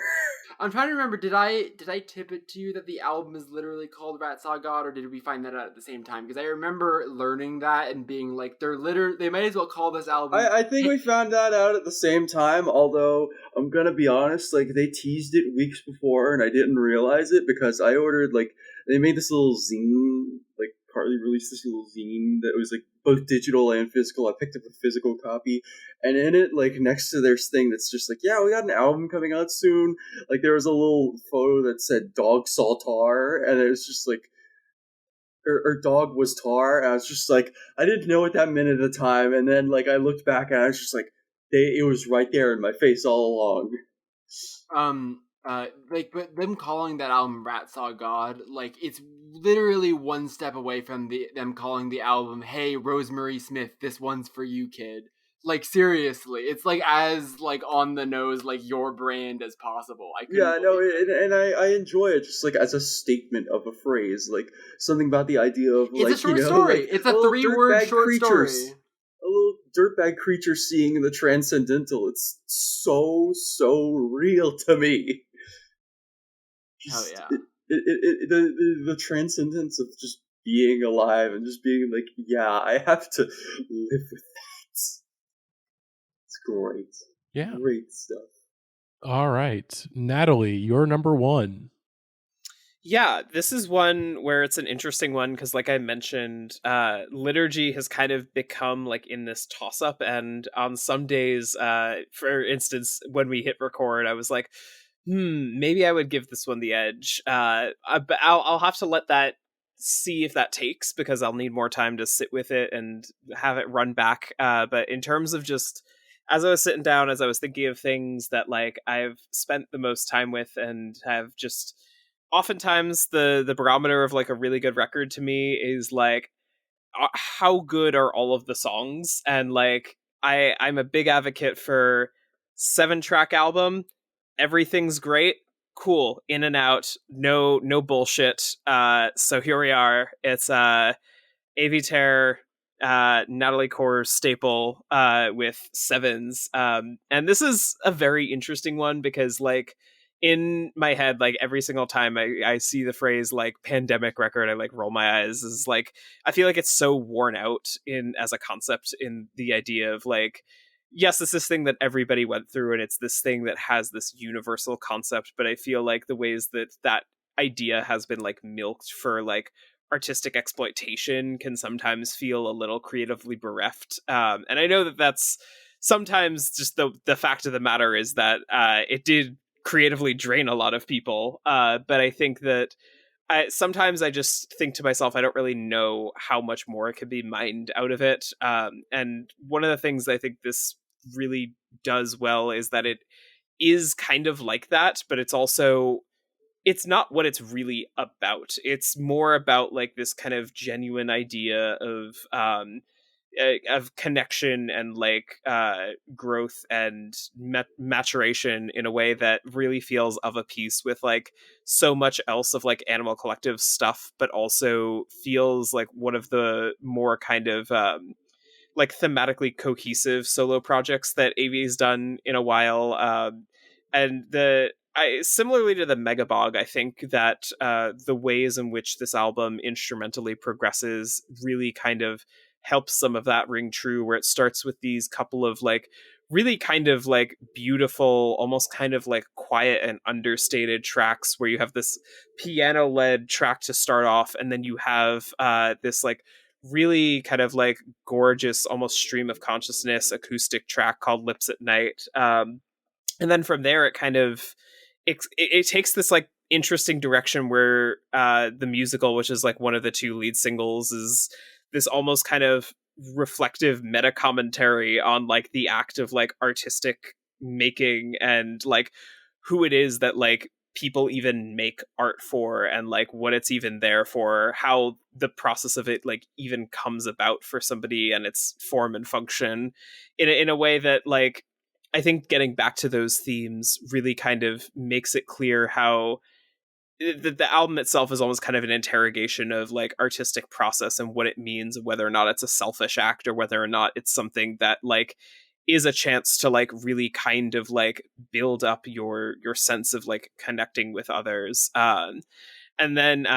I'm trying to remember, did I tip it to you that the album is literally called Rat Saw God, or did we find that out at the same time? Because I remember learning that and being like, they might as well call this album... I think we found that out at the same time, although I'm gonna be honest, like, they teased it weeks before and I didn't realize it because I ordered, like, they made this little zine, like, Carly released this little zine that was like both digital and physical. I picked up a physical copy, and in it, like, next to their thing that's just like, yeah, we got an album coming out soon, like, there was a little photo that said Dog Saw Tar, and it was just like, or Dog Was Tar, and I was just like, I didn't know what that meant at the time, and then like I looked back and I was just like, it was right there in my face all along. But them calling that album Rat Saw God, like, it's literally one step away from them calling the album, hey, Rosemary Smith, this one's for you, kid. Like, seriously, it's like as like on the nose, like your brand as possible. I enjoy it just like as a statement of a phrase, like something about the idea of it's like, a short story. Like, it's a 3-word short story. A little dirtbag creature seeing the transcendental. It's so real to me. Oh yeah. The transcendence of just being alive and just being like, yeah, I have to live with that. It's great. Yeah. Great stuff. All right. Natalie, you're number 1. Yeah, this is one where it's an interesting one because, like I mentioned, liturgy has kind of become like in this toss-up, and on some days, for instance, when we hit record, I was like, maybe I would give this one the edge. But I'll have to let that see if that takes, because I'll need more time to sit with it and have it run back. But in terms of just, as I was sitting down, as I was thinking of things that like I've spent the most time with and have just, oftentimes the barometer of like a really good record to me is like, how good are all of the songs? And like, I'm a big advocate for 7-track album. Everything's great, cool, in and out, no bullshit. So here we are. It's Avitaire, Natalie Core's staple, with 7s. And this is a very interesting one because like in my head, like every single time I see the phrase like pandemic record, I like roll my eyes. Is like, I feel like it's so worn out in as a concept, in the idea of like, yes, it's this thing that everybody went through and it's this thing that has this universal concept, but I feel like the ways that idea has been like milked for like artistic exploitation can sometimes feel a little creatively bereft. And I know that that's sometimes just the fact of the matter is that it did creatively drain a lot of people. But I think that sometimes I just think to myself, I don't really know how much more can be mined out of it. And one of the things I think this really does well is that it is kind of like that, but it's not what it's really about. It's more about like this kind of genuine idea of connection and like growth and maturation in a way that really feels of a piece with like so much else of like Animal Collective stuff, but also feels like one of the more kind of like thematically cohesive solo projects that AV's done in a while. And similarly to the Megabog, I think that the ways in which this album instrumentally progresses really kind of helps some of that ring true, where it starts with these couple of like really kind of like beautiful, almost kind of like quiet and understated tracks where you have this piano led track to start off, and then you have this like really kind of like gorgeous, almost stream of consciousness acoustic track called Lips at Night. And then from there, it kind of it takes this like interesting direction where the musical, which is like one of the two lead singles, is this almost kind of reflective meta commentary on like the act of like artistic making and like who it is that like people even make art for, and like what it's even there for, how the process of it like even comes about for somebody and its form and function in a way that like I think getting back to those themes really kind of makes it clear how the album itself is almost kind of an interrogation of like artistic process and what it means, whether or not it's a selfish act or whether or not it's something that like is a chance to like really kind of like build up your sense of like connecting with others. And then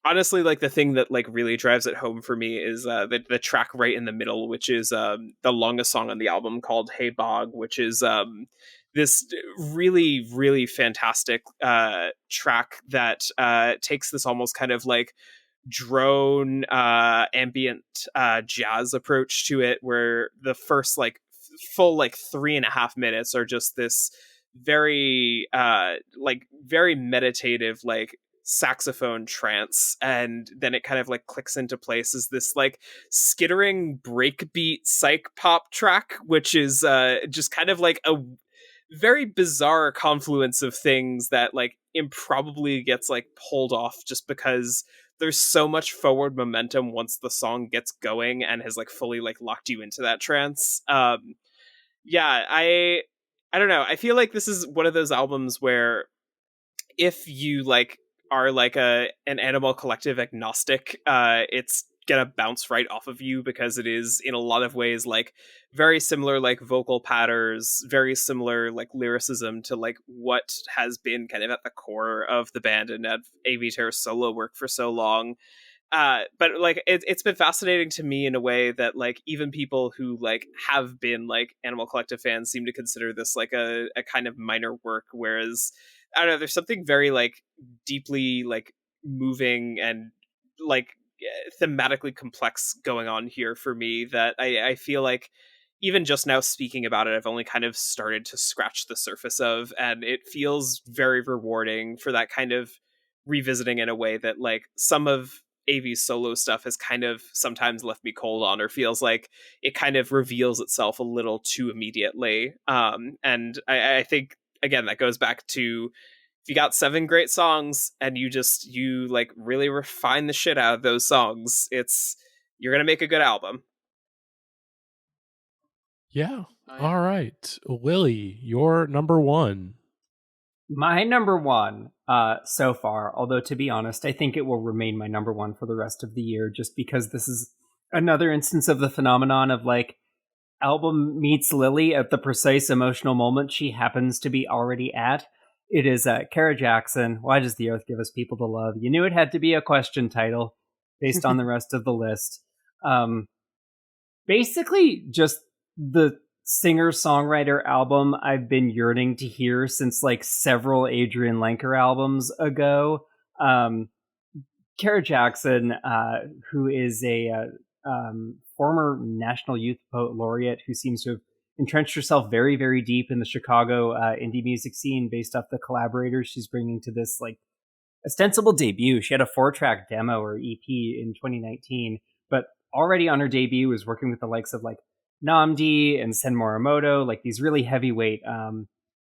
honestly, like the thing that like really drives it home for me is the track right in the middle, which is the longest song on the album, called Hey Bog, which is this really, really fantastic track that takes this almost kind of like drone ambient jazz approach to it, where the first like full like 3.5 minutes are just this very like very meditative like saxophone trance, and then it kind of like clicks into place as this like skittering breakbeat psych pop track, which is just kind of like a very bizarre confluence of things that like improbably gets like pulled off just because there's so much forward momentum once the song gets going and has like fully like locked you into that trance. Yeah, I don't know, I feel like this is one of those albums where if you like are like an Animal Collective agnostic, it's gonna bounce right off of you, because it is in a lot of ways like very similar like vocal patterns, very similar like lyricism to like what has been kind of at the core of the band and of AV Terror's solo work for so long. But like it's been fascinating to me in a way that like even people who like have been like Animal Collective fans seem to consider this like a kind of minor work, whereas I don't know, there's something very like deeply like moving and like thematically complex going on here for me that I feel like even just now speaking about it, I've only kind of started to scratch the surface of, and it feels very rewarding for that kind of revisiting in a way that like some of AV's solo stuff has kind of sometimes left me cold on, or feels like it kind of reveals itself a little too immediately. And I think again that goes back to, if you got 7 great songs and you like really refine the shit out of those songs, you're gonna make a good album. Yeah. All right, Willie, your number one. My number one so far, although to be honest, I think it will remain my number one for the rest of the year, just because this is another instance of the phenomenon of like album meets Lily at the precise emotional moment she happens to be already at. It is Kara Jackson, Why Does the Earth Give Us People to Love? You knew it had to be a question title based on the rest of the list. Basically, just the singer-songwriter album I've been yearning to hear since like several Adrian Lenker albums ago. Kara Jackson, who is a former National Youth Poet Laureate who seems to have entrenched herself very, very deep in the Chicago indie music scene based off the collaborators she's bringing to this like ostensible debut. She had a 4-track demo or EP in 2019, but already on her debut was working with the likes of like Namdi and Sen Morimoto, like these really heavyweight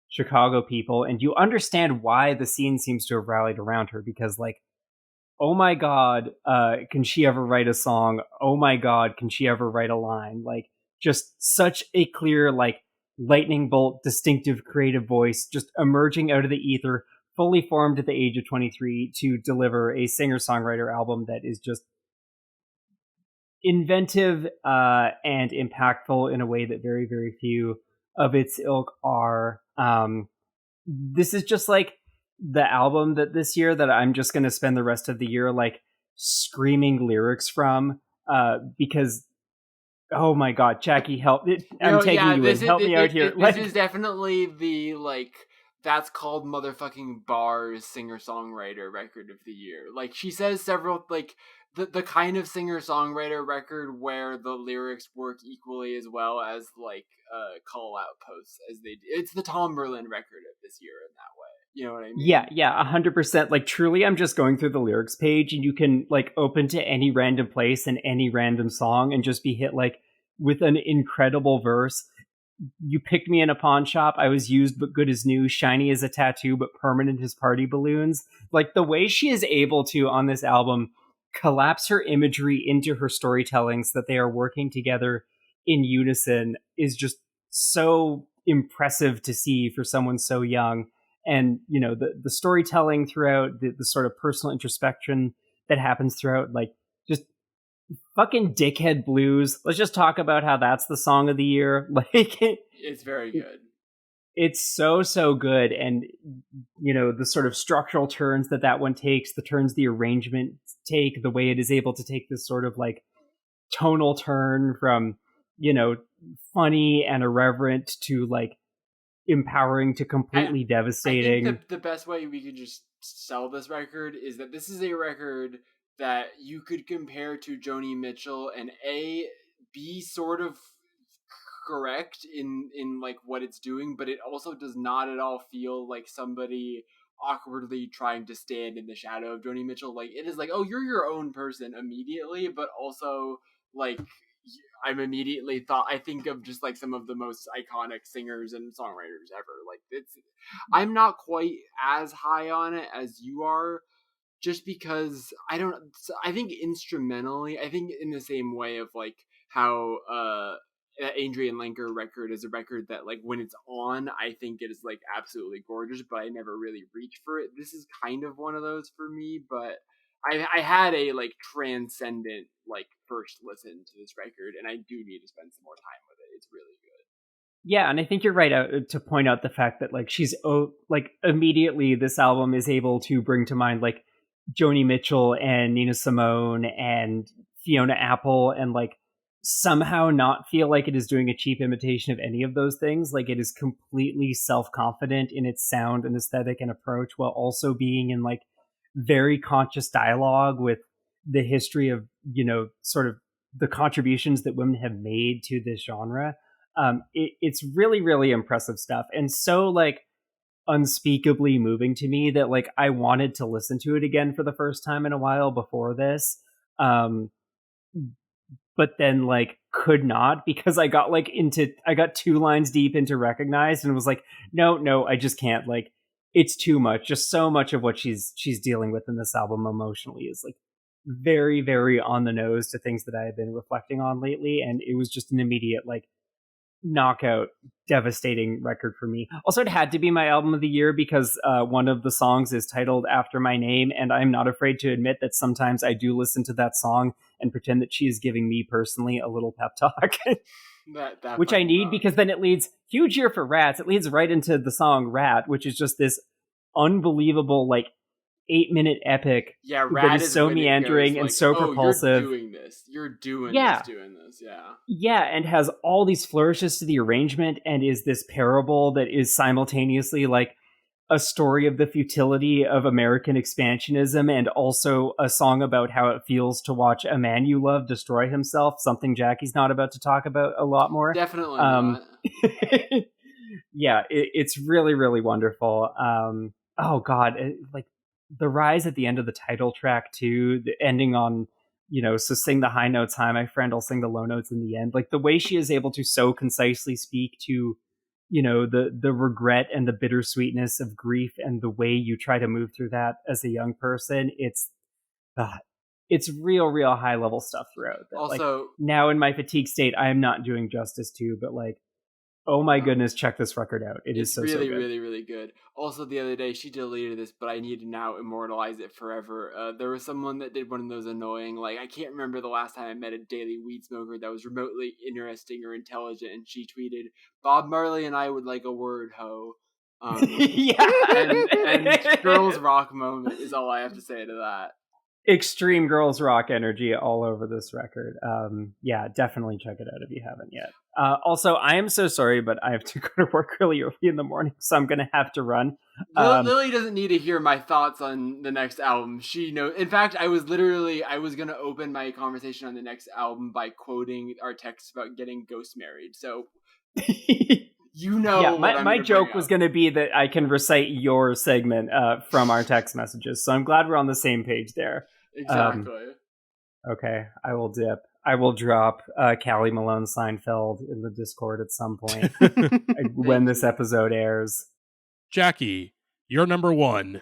Chicago people. And you understand why the scene seems to have rallied around her, because like, oh my God, can she ever write a song? Oh my God, can she ever write a line? Like, just such a clear, like, lightning bolt, distinctive creative voice, just emerging out of the ether, fully formed at the age of 23 to deliver a singer-songwriter album that is just inventive and impactful in a way that very, very few of its ilk are. This is just like the album that this year that I'm just going to spend the rest of the year like screaming lyrics from, because oh my God, Jackie, help. I'm taking you in. Help me out here. This is definitely the like, that's called motherfucking bars singer-songwriter record of the year. Like, she says several, like, the kind of singer-songwriter record where the lyrics work equally as well as, like, call-out posts as they do. It's the Tom Berlin record of this year in that way. You know what I mean? Yeah, 100%. Like, truly, I'm just going through the lyrics page, and you can, like, open to any random place and any random song and just be hit, like, with an incredible verse. You picked me in a pawn shop. I was used but good as new, shiny as a tattoo but permanent as party balloons. Like, the way she is able to, on this album, collapse her imagery into her storytelling so that they are working together in unison is just so impressive to see for someone so young. And, you know, the storytelling throughout, the sort of personal introspection that happens throughout, like, just fucking Dickhead Blues. Let's just talk about how that's the song of the year. Like, it's very good. It's so good. And, you know, the sort of structural turns that one takes, the turns the arrangement take, the way it is able to take this sort of like tonal turn from, you know, funny and irreverent to like empowering to completely devastating. I think the best way we could just sell this record is that this is a record that you could compare to Joni Mitchell and be sort of correct in like what it's doing, but it also does not at all feel like somebody awkwardly trying to stand in the shadow of Joni Mitchell. Like, it is like, oh, you're your own person immediately, but also like I think of just like some of the most iconic singers and songwriters ever. Like, I'm not quite as high on it as you are, just because I think instrumentally, I think in the same way of like how that Adrian Lenker record is a record that like when it's on, I think it is like absolutely gorgeous, but I never really reach for it. This is kind of one of those for me, but I had a like transcendent like first listen to this record, and I do need to spend some more time with it. It's really good. Yeah, and I think you're right to point out the fact that like she's like immediately this album is able to bring to mind like Joni Mitchell and Nina Simone and Fiona Apple, and like somehow not feel like it is doing a cheap imitation of any of those things. Like, it is completely self-confident in its sound and aesthetic and approach, while also being in like very conscious dialogue with the history of, you know, sort of the contributions that women have made to this genre. It's really, really impressive stuff, and so like unspeakably moving to me that like I wanted to listen to it again for the first time in a while before this. But then like could not, because I got 2 lines deep into Recognized and was like, no, I just can't. Like, it's too much. Just so much of what she's dealing with in this album emotionally is like very, very on the nose to things that I have been reflecting on lately. And it was just an immediate like knockout, devastating record for me. Also, it had to be my album of the year because one of the songs is titled after my name, and I'm not afraid to admit that sometimes I do listen to that song and pretend that she is giving me personally a little pep talk. Which I need, because then it leads, huge year for Rats, it leads right into the song Rat, which is just this unbelievable like 8-minute epic. Yeah, Rat is so meandering and so propulsive. You're doing this. Yeah, and has all these flourishes to the arrangement, and is this parable that is simultaneously like a story of the futility of American expansionism, and also a song about how it feels to watch a man you love destroy himself, something Jackie's not about to talk about a lot more. Definitely not. Yeah, it's really, really wonderful. Oh God, like the rise at the end of the title track too, the ending on, so sing the high notes high, my friend, I'll sing the low notes in the end. Like the way she is able to so concisely speak to, the regret and the bittersweetness of grief, and the way you try to move through that as a young person. It's real high level stuff throughout. That, Also, like, now in my fatigue state, I am not doing justice to, but like, oh my goodness, check this record out. It's so really, good. really, really good. Also, the other day, she deleted this, but I need to now immortalize it forever. There was someone that did one of those annoying, like, I can't remember the last time I met a daily weed smoker that was remotely interesting or intelligent, and she tweeted, Bob Marley and I would like a word, ho. Yeah. And girls rock moment is all I have to say to that. Extreme girls rock energy all over this record. Yeah, definitely check it out if you haven't yet. Also, I am so sorry, but I have to go to work really early in the morning, so I'm gonna have to run. Lily doesn't need to hear my thoughts on the next album. She knows. In fact, I was gonna open my conversation on the next album by quoting our text about getting ghost married. So yeah, my joke was going to be that I can recite your segment from our text messages. So I'm glad we're on the same page there. Exactly. Okay, I will dip. I will drop Callie Malone Seinfeld in the Discord at some point when this episode airs. Jackie, you're number one.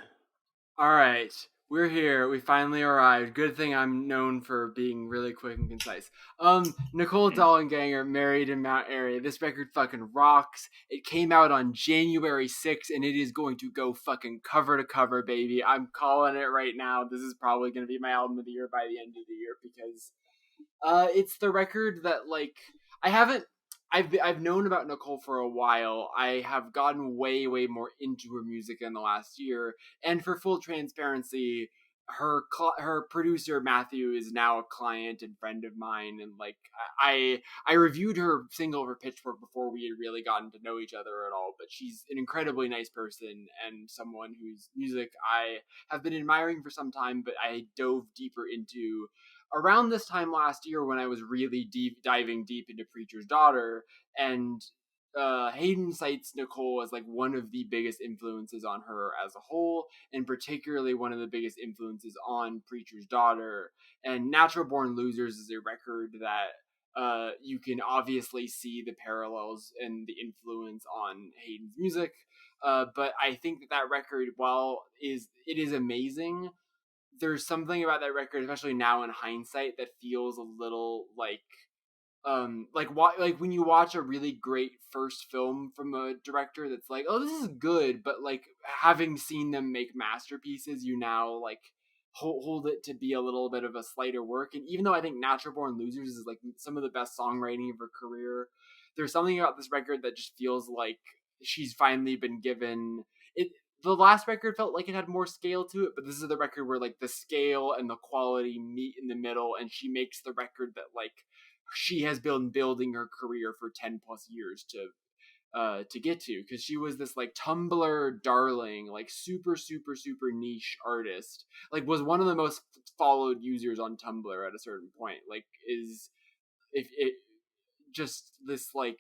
All right. We're here. We finally arrived. Good thing I'm known for being really quick and concise. Nicole Dollenganger, Married in Mount Airy. This record fucking rocks. It came out on January 6th, and it is going to go fucking cover to cover, baby. I'm calling it right now. This is probably going to be my album of the year by the end of the year, because it's the record that, like, I've known about Nicole for a while. I have gotten way more into her music in the last year, and for full transparency, her producer Matthew is now a client and friend of mine, and like I reviewed her single for Pitchfork before we had really gotten to know each other at all. But she's an incredibly nice person and someone whose music I have been admiring for some time, but I dove deeper into around this time last year when I was really diving deep into Preacher's Daughter, and Hayden cites Nicole as like one of the biggest influences on her as a whole, and particularly one of the biggest influences on Preacher's Daughter. And Natural Born Losers is a record that you can obviously see the parallels and the influence on Hayden's music. But I think that record, while it is amazing, there's something about that record, especially now in hindsight, that feels a little like when you watch a really great first film from a director that's like, oh, this is good, but like having seen them make masterpieces, you now like hold it to be a little bit of a slighter work. And even though I think Natural Born Losers is like some of the best songwriting of her career, there's something about this record that just feels like she's finally been given it. The last record felt like it had more scale to it, but this is the record where like the scale and the quality meet in the middle, and she makes the record that like she has been building her career for 10 plus years to get to, because she was this like Tumblr darling, like super niche artist, like was one of the most followed users on Tumblr at a certain point, like is if it just this like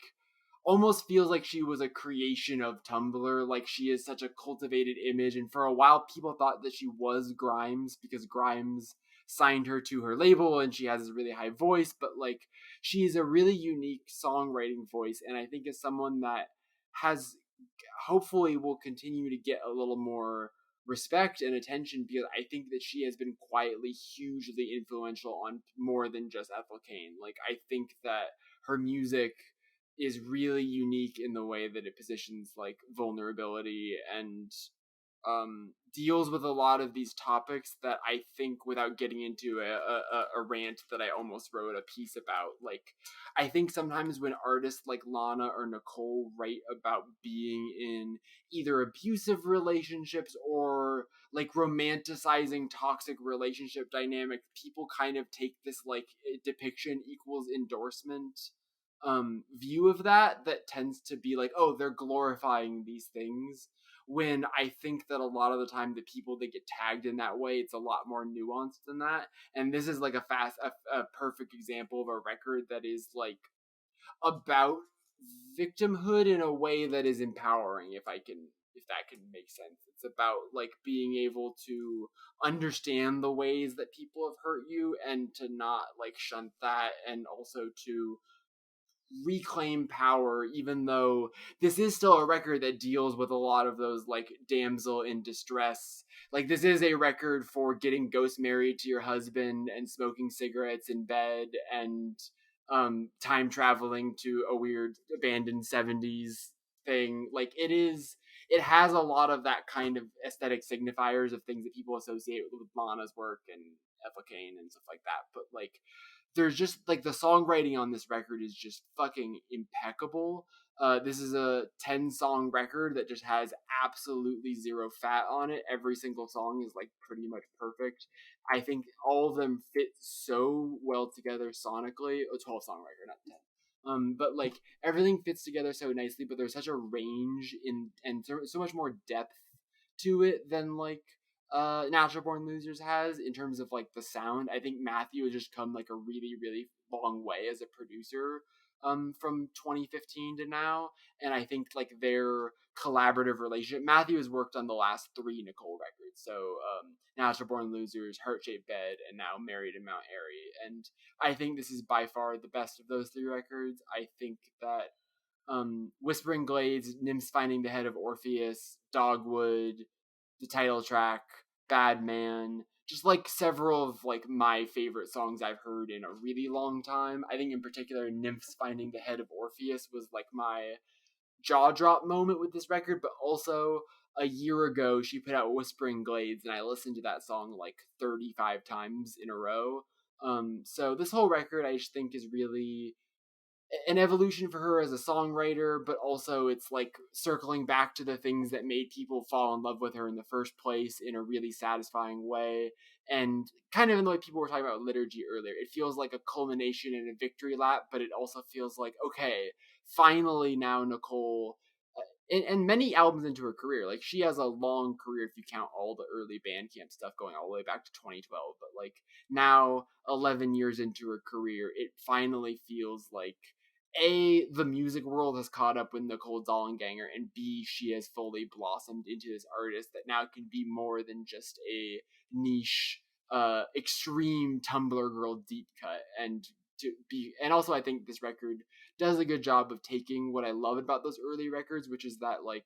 almost feels like she was a creation of Tumblr. Like she is such a cultivated image, and for a while people thought that she was Grimes because Grimes signed her to her label and she has this really high voice, but like she is a really unique songwriting voice, and I think is someone that has hopefully will continue to get a little more respect and attention, because I think that she has been quietly hugely influential on more than just Ethel Cain. Like I think that her music is really unique in the way that it positions like vulnerability and deals with a lot of these topics that I think, without getting into a rant that I almost wrote a piece about, like I think sometimes when artists like Lana or Nicole write about being in either abusive relationships or like romanticizing toxic relationship dynamics, people kind of take this like depiction equals endorsement view of that tends to be like, oh, they're glorifying these things, when I think that a lot of the time the people that get tagged in that way, it's a lot more nuanced than that. And this is like a perfect example of a record that is like about victimhood in a way that is empowering, if that can make sense. It's about like being able to understand the ways that people have hurt you and to not like shunt that, and also to reclaim power, even though this is still a record that deals with a lot of those like damsel in distress. Like, this is a record for getting ghost married to your husband and smoking cigarettes in bed and time traveling to a weird abandoned 70s thing. Like, it has a lot of that kind of aesthetic signifiers of things that people associate with Lana's work and Ethel Cain and stuff like that. But like, there's just like the songwriting on this record is just fucking impeccable. This is a 10-song record that just has absolutely zero fat on it. Every single song is like pretty much perfect. I think all of them fit so well together sonically. A 12-song record, not 10. But like, everything fits together so nicely, but there's such a range and so much more depth to it than like Natural Born Losers has in terms of like the sound. I think Matthew has just come like a really, really long way as a producer from 2015 to now, and I think like their collaborative relationship. Matthew has worked on the last 3 Nicole records, so Natural Born Losers, Heart Shaped Bed, and now Married in Mount Airy, and I think this is by far the best of those 3 records. I think that Whispering Glades, Nymphs Finding the Head of Orpheus, Dogwood, the title track, Bad Man, just like several of like my favorite songs I've heard in a really long time. I think in particular Nymphs Finding the Head of Orpheus was like my jaw drop moment with this record, but also a year ago she put out Whispering Glades and I listened to that song like 35 times in a row. So this whole record I just think is really an evolution for her as a songwriter, but also it's like circling back to the things that made people fall in love with her in the first place in a really satisfying way. And kind of in the way people were talking about liturgy earlier, it feels like a culmination and a victory lap, but it also feels like, okay, finally now Nicole, and many albums into her career, like she has a long career if you count all the early Bandcamp stuff going all the way back to 2012, but like now 11 years into her career, it finally feels like A, the music world has caught up with Nicole Dollanganger, and B, she has fully blossomed into this artist that now can be more than just a niche, extreme Tumblr girl deep cut. And also I think this record does a good job of taking what I love about those early records, which is that like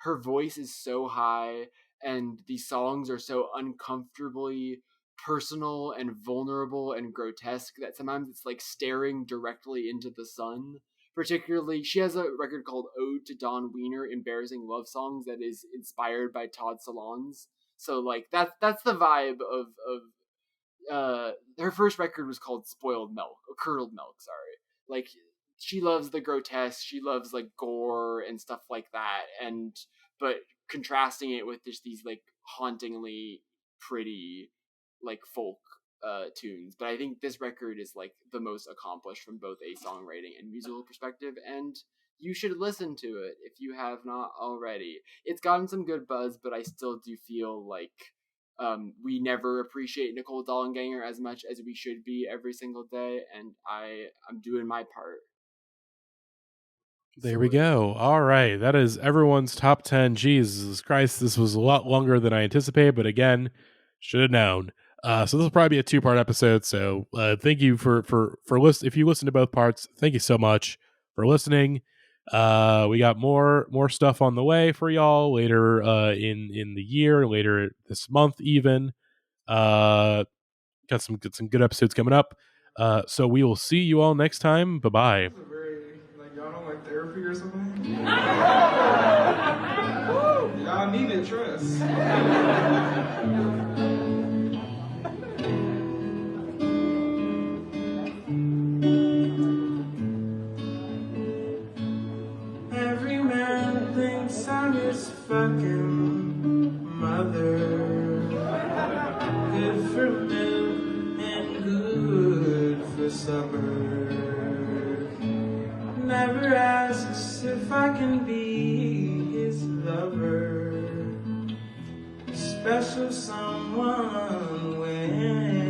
her voice is so high and these songs are so uncomfortably personal and vulnerable and grotesque that sometimes it's like staring directly into the sun. Particularly, she has a record called Ode to Dawn Wiener, Embarrassing Love Songs, that is inspired by Todd Solondz. So like that's the vibe of her first record was called Spoiled Milk, or Curdled Milk, sorry. Like, she loves the grotesque, she loves like gore and stuff like that, and but contrasting it with just these like hauntingly pretty like folk tunes. But I think this record is like the most accomplished from both a songwriting and musical perspective, and you should listen to it if you have not already. It's gotten some good buzz, but I still do feel like we never appreciate Nicole Dollanganger as much as we should be every single day, and I'm doing my part. There we go. All right. That is everyone's top 10. Jesus Christ, this was a lot longer than I anticipated, but again, should have known. So this will probably be a 2-part episode. So thank you for listen. If you listen to both parts, thank you so much for listening. We got more stuff on the way for y'all later in the year, later this month even. Got some good episodes coming up. So we will see you all next time. Bye-bye. Y'all don't like therapy or something? Y'all need it, trust. Every man thinks I'm his fucking mother. Good for milk and good for supper. never asks if I can be his lover. A special someone when